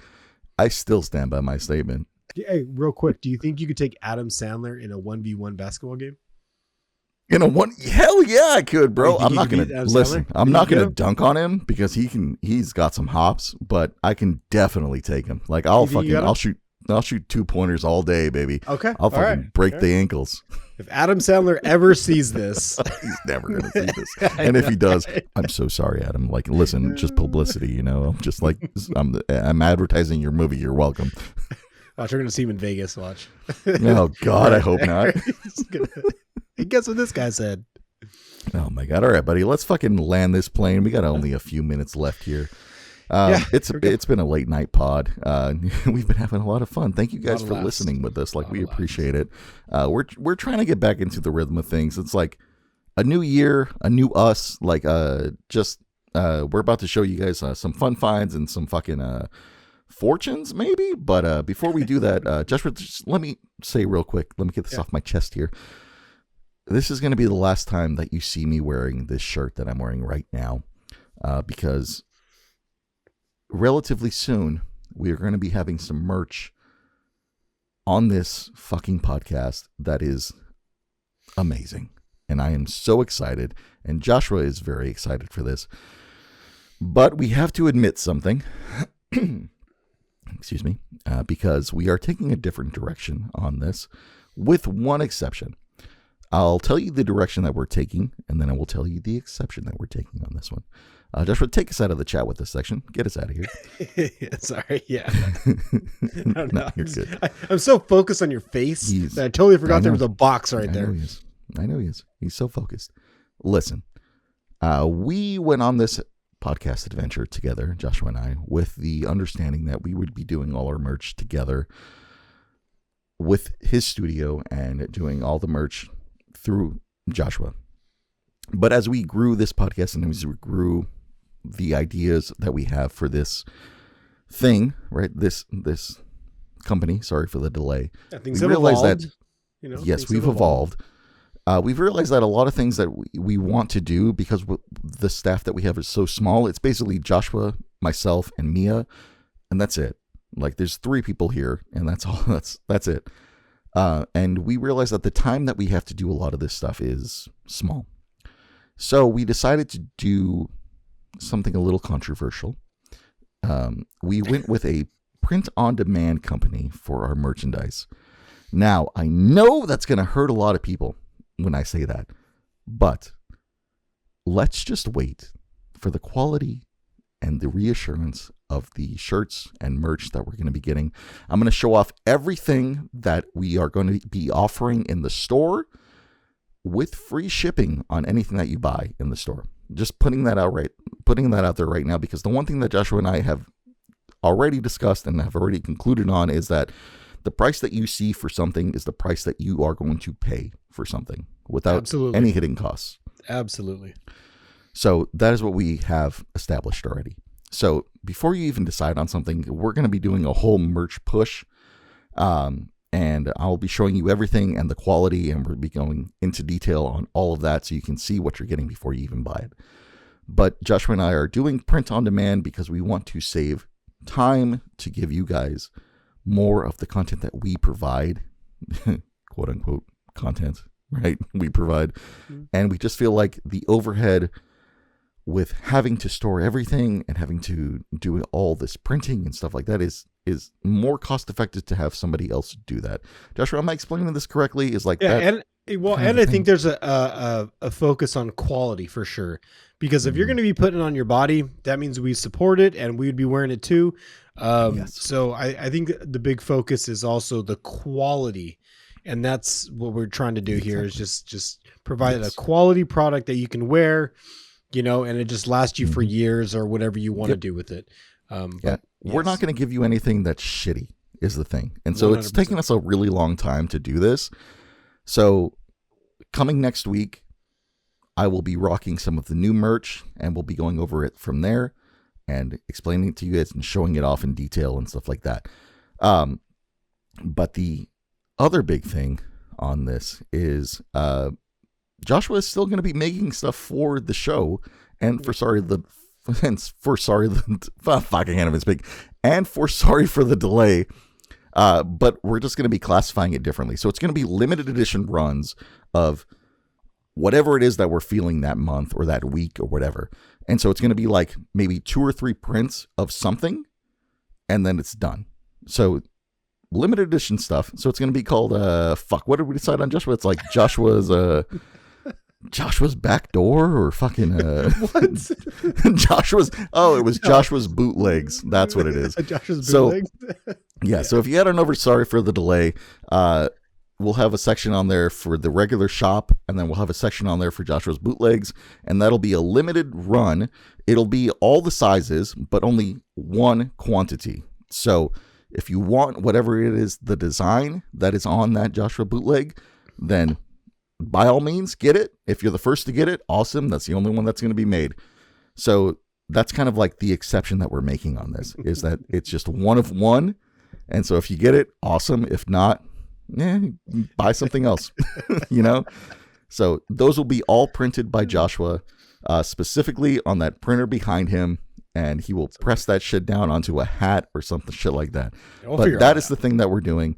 I still stand by my statement. Hey, real quick, do you think you could take Adam Sandler in a 1v1 basketball game? Hell yeah, I could, bro. I'm not gonna dunk on him because he's got some hops, but I can definitely take him. Like I'll shoot 2-pointers all day, baby. Okay. I'll fucking break the ankles. If Adam Sandler ever sees this, he's never gonna see this. And if he does, I'm so sorry, Adam. Like, listen, just publicity, just like I'm advertising your movie. You're welcome. Watch, we're gonna see him in Vegas. Watch. Oh God, I hope not. Hey, guess what this guy said? Oh my God! All right, buddy, let's fucking land this plane. We got only a few minutes left here. It's been a late night pod. We've been having a lot of fun. Thank you guys for listening with us. Like, we appreciate it. We're trying to get back into the rhythm of things. It's like a new year, a new us. Like we're about to show you guys some fun finds and some fucking fortunes, maybe. But before we do that, just let me say real quick. Let me get this off my chest here. This is going to be the last time that you see me wearing this shirt that I'm wearing right now, because relatively soon we are going to be having some merch on this fucking podcast that is amazing. And I am so excited. And Joshua is very excited for this. But we have to admit something. Excuse me. Because we are taking a different direction on this, with one exception. I'll tell you the direction that we're taking, and then I will tell you the exception that we're taking on this one. Joshua, take us out of the chat with this section. Get us out of here. Sorry, yeah. No, you're good. I'm so focused on your face that I totally forgot there was a box right there. I know he is. He's so focused. Listen, we went on this podcast adventure together, Joshua and I, with the understanding that we would be doing all our merch together with his studio and doing all the merch through Joshua. But as we grew this podcast and as we grew the ideas that we have for this thing, right? This company, sorry for the delay. Yeah, things have evolved. Yes, we've evolved. We've realized that a lot of things that we want to do, because the staff that we have is so small, it's basically Joshua, myself, and Mia, and that's it. Like, there's 3 people here, and that's all. That's it. And we realized that the time that we have to do a lot of this stuff is small. So we decided to do something a little controversial. We went with a print-on-demand company for our merchandise. Now, I know that's going to hurt a lot of people when I say that, but let's just wait for the quality and the reassurance of the shirts and merch that we're going to be getting. I'm going to show off everything that we are going to be offering in the store with free shipping on anything that you buy in the store. Just putting that out there right now, because the one thing that Joshua and I have already discussed and have already concluded on is that the price that you see for something is the price that you are going to pay for something without any hidden costs. Absolutely. So that is what we have established already. So before you even decide on something, we're going to be doing a whole merch push. And I'll be showing you everything and the quality, and we'll be going into detail on all of that so you can see what you're getting before you even buy it. But Joshua and I are doing print on demand because we want to save time to give you guys more of the content that we provide, quote unquote content, right? We provide. And we just feel like the overhead with having to store everything and having to do all this printing and stuff like that is more cost effective to have somebody else do that. Joshua, am I explaining this correctly? Is like that? And I think there's a focus on quality for sure, because if you're going to be putting it on your body, that means we support it and we'd be wearing it too. Yes. So I think the big focus is also the quality, and that's what we're trying to do here is just provide a quality product that you can wear, and it just lasts you for years or whatever you want to do with it. But we're not going to give you anything that's shitty is the thing. And so 100%. It's taken us a really long time to do this. So coming next week, I will be rocking some of the new merch, and we'll be going over it from there and explaining it to you guys and showing it off in detail and stuff like that. But the other big thing on this is Joshua is still going to be making stuff for the show and for sorry for the delay. But we're just going to be classifying it differently. So it's going to be limited edition runs of whatever it is that we're feeling that month or that week or whatever. And so it's going to be like maybe 2 or 3 prints of something, and then it's done. So limited edition stuff. So it's going to be called, what did we decide on, Joshua? It's like Joshua's back door or fucking what? Joshua's bootlegs. That's what it is. Joshua's bootlegs. Yeah. So if you head on over, sorry for the delay. We'll have a section on there for the regular shop, and then we'll have a section on there for Joshua's bootlegs, and that'll be a limited run. It'll be all the sizes, but only one quantity. So if you want whatever it is, the design that is on that Joshua bootleg, then by all means, get it. If you're the first to get it, awesome. That's the only one that's going to be made. So that's kind of like the exception that we're making on this, is that it's just one of one. And so if you get it, awesome. If not, buy something else, So those will be all printed by Joshua, specifically on that printer behind him. And he will press that shit down onto a hat or something shit like that. But that is the thing that we're doing.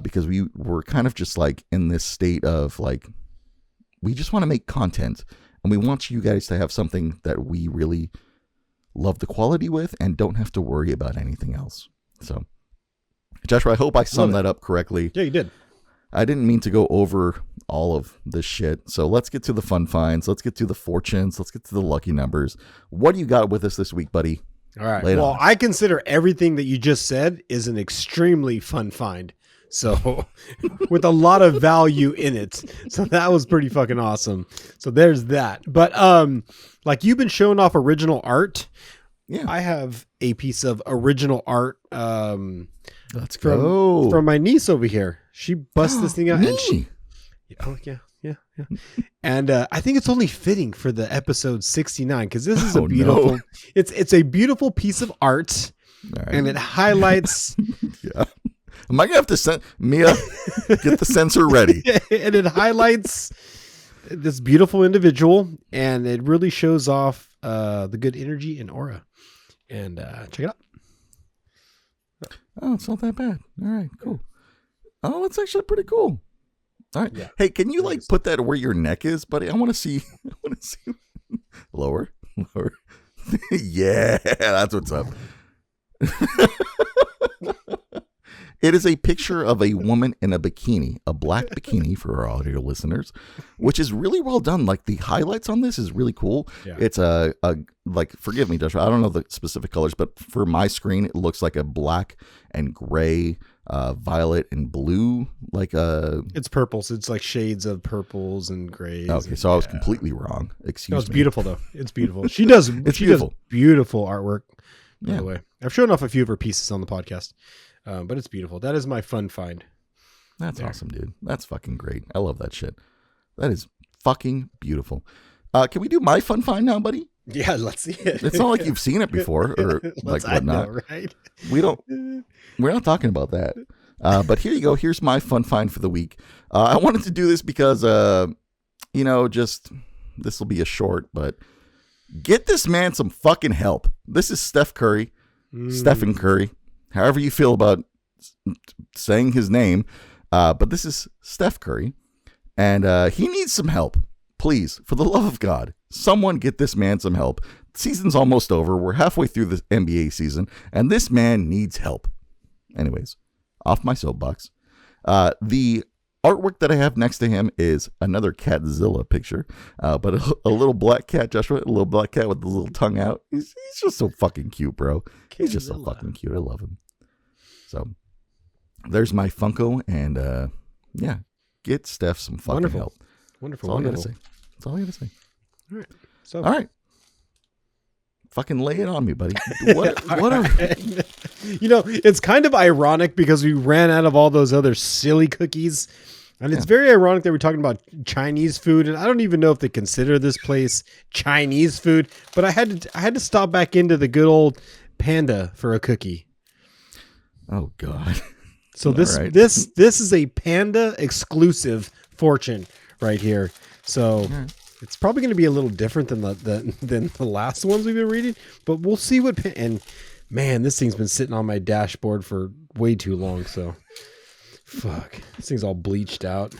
Because we're kind of just like in this state of like, we just want to make content, and we want you guys to have something that we really love the quality with and don't have to worry about anything else. So Joshua, I hope I summed that up correctly. Yeah, you did. I didn't mean to go over all of this shit. So let's get to the fun finds. Let's get to the fortunes. Let's get to the lucky numbers. What do you got with us this week, buddy? All right. Well, I consider everything that you just said is an extremely fun find. So with a lot of value in it. So that was pretty fucking awesome. So there's that. But like you've been showing off original art. Yeah. I have a piece of original art let's go. From my niece over here. She busts this thing out and she yeah. And I think it's only fitting for the episode 69 because this is a beautiful it's a beautiful piece of art. Right. And it highlights yeah. Am I gonna have to send Mia get the sensor ready? And it highlights this beautiful individual, and it really shows off the good energy and aura. And check it out. Oh, it's not that bad. All right, cool. Oh, that's actually pretty cool. All right. Yeah. Hey, can you like put that where your neck is, buddy? I want to see. Lower. Yeah, that's what's up. It is a picture of a woman in a bikini, a black bikini for our audio listeners, which is really well done. Like the highlights on this is really cool. Yeah. It's a like, forgive me, Joshua, I don't know the specific colors, but for my screen, it looks like a black and gray violet and blue, like It's purples. It's like shades of purples and grays. Okay, so I was completely wrong. Excuse me. No, it's beautiful though. It's beautiful. She does beautiful artwork. By the way, I've shown off a few of her pieces on the podcast, but it's beautiful. That is my fun find. That's awesome, dude. That's fucking great. I love that shit. That is fucking beautiful. Can we do my fun find now, buddy? Yeah, let's see it. It's not like you've seen it before or like whatnot. Know, right? We're not talking about that. But here you go. Here's my fun find for the week. I wanted to do this because, just this will be a short, but get this man some fucking help. This is Stephen Curry, however you feel about saying his name. But this is Steph Curry, and he needs some help. Please, for the love of God, someone get this man some help. Season's almost over. We're halfway through the NBA season, and this man needs help. Anyways, off my soapbox. The artwork that I have next to him is another Catzilla picture, but a little black cat, Joshua, a little black cat with the little tongue out. He's just so fucking cute, bro. He's just so fucking cute. I love him. So there's my Funko, and get Steph some fucking help. Wonderful. That's all I gotta say. That's all I gotta say. All right. All right. Fucking lay it on me, buddy. What are it's kind of ironic because we ran out of all those other silly cookies. And it's very ironic that we're talking about Chinese food. And I don't even know if they consider this place Chinese food, but I had to stop back into the good old Panda for a cookie. Oh God. So this is a Panda exclusive fortune right here. So it's probably going to be a little different than the last ones we've been reading, but we'll see what. And man, this thing's been sitting on my dashboard for way too long. So fuck, this thing's all bleached out.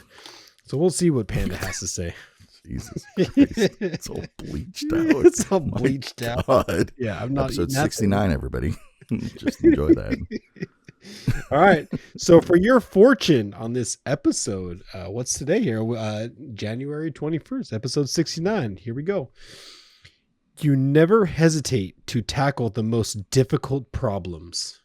So we'll see what Panda has to say. Jesus Christ. It's all bleached out. It's all bleached out. God. Yeah, I'm not. Episode 69, everybody. Just enjoy that. All right. So for your fortune on this episode, what's today here? January 21st, episode 69. Here we go. You never hesitate to tackle the most difficult problems.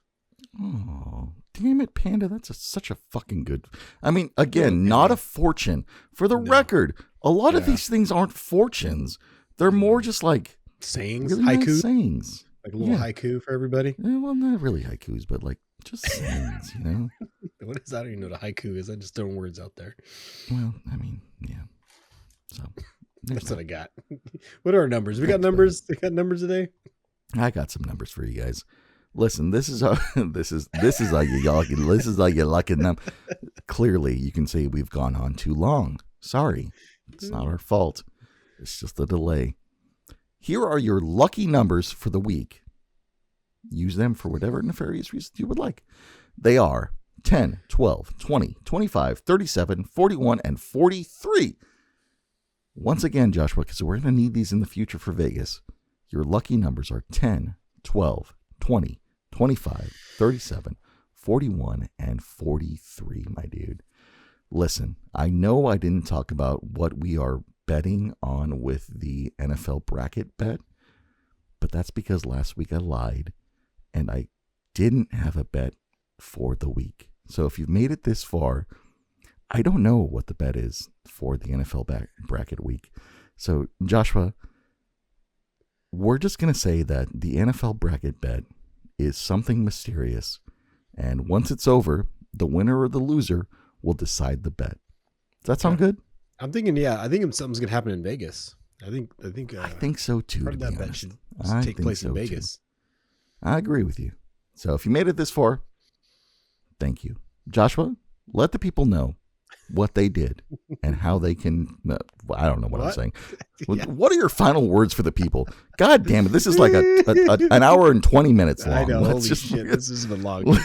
Oh, damn it, Panda. That's such a fucking good. I mean, again, not a fortune. For the record, a lot of these things aren't fortunes. They're more just like sayings, really haiku nice sayings. Like a little haiku for everybody. Yeah, well, not really haikus, but like just sayings, you know? What is that? I don't even know what a haiku is. I just throw words out there. Well, I mean, yeah. So that's what I got. What are our numbers? We got numbers. We got numbers today. I got some numbers for you guys. Listen, this is how you lucky number. Clearly, you can say we've gone on too long. Sorry, it's not our fault. It's just a delay. Here are your lucky numbers for the week. Use them for whatever nefarious reason you would like. They are 10, 12, 20, 25, 37, 41, and 43. Once again, Joshua, because we're going to need these in the future for Vegas. Your lucky numbers are 10, 12, 20, 25, 37, 41, and 43, my dude. Listen, I know I didn't talk about what we are betting on with the NFL bracket bet, but that's because last week I lied and I didn't have a bet for the week. So if you've made it this far, I don't know what the bet is for the NFL bracket week. So Joshua, we're just going to say that the NFL bracket bet is something mysterious, and once it's over, the winner or the loser will decide the bet. Does that sound good? I'm thinking, I think something's gonna happen in Vegas. I think so too. Part of that bet should take place in Vegas. Too. I agree with you. So if you made it this far, thank you, Joshua. Let the people know what they did and how they can. I don't know what I'm saying. What are your final words for the people? God damn it! This is like an hour and 20 minutes long. I know. Holy shit! This has been long.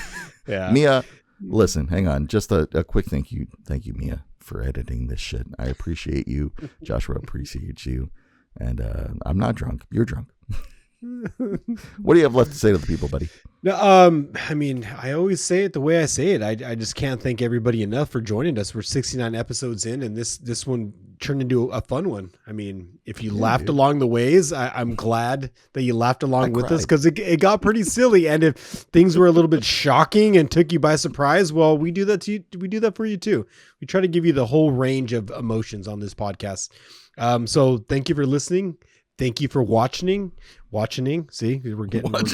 Yeah, Mia. Listen, hang on. Just a quick thank you, Mia, for editing this shit. I appreciate you. Joshua appreciates you. And I'm not drunk. You're drunk. What do you have left to say to the people, buddy? No, I mean, I always say it the way I say it. I just can't thank everybody enough for joining us. We're 69 episodes in, and this one turned into a fun one. I mean, if you laughed along the ways, I'm glad that you laughed along with us, because it got pretty silly. And if things were a little bit shocking and took you by surprise, well, we do that to you. We do that for you too. We try to give you the whole range of emotions on this podcast. So thank you for listening. Thank you for watching. See, we're getting we're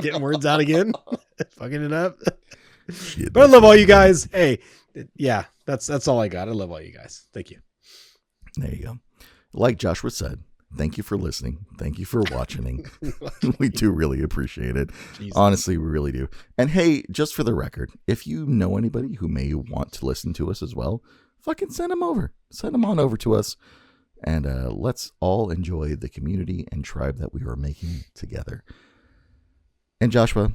getting words out again. Fucking it up. Shit, but I love all you guys. Hey, yeah, that's all I got. I love all you guys. Thank you. There you go. Like Joshua said, thank you for listening. Thank you for watching. We do really appreciate it. Jesus. Honestly, we really do. And hey, just for the record, if you know anybody who may want to listen to us as well, fucking send them over. Send them on over to us. And let's all enjoy the community and tribe that we are making together. And Joshua,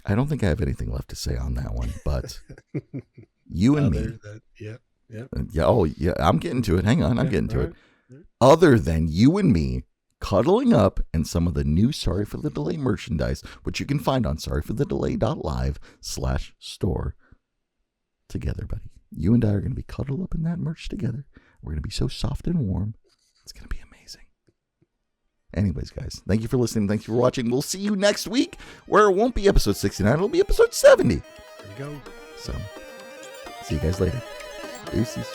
I don't think I have anything left to say on that one, but you and me. I'm getting to it. Hang on, I'm getting to it. Other than you and me cuddling up and some of the new Sorry for the Delay merchandise, which you can find on sorryforthedelay.live/store. Together, buddy. You and I are going to be cuddled up in that merch together. We're going to be so soft and warm. It's going to be amazing. Anyways, guys, thank you for listening. Thank you for watching. We'll see you next week, where it won't be episode 69. It'll be episode 70. There you go. So, see you guys later. Deuces.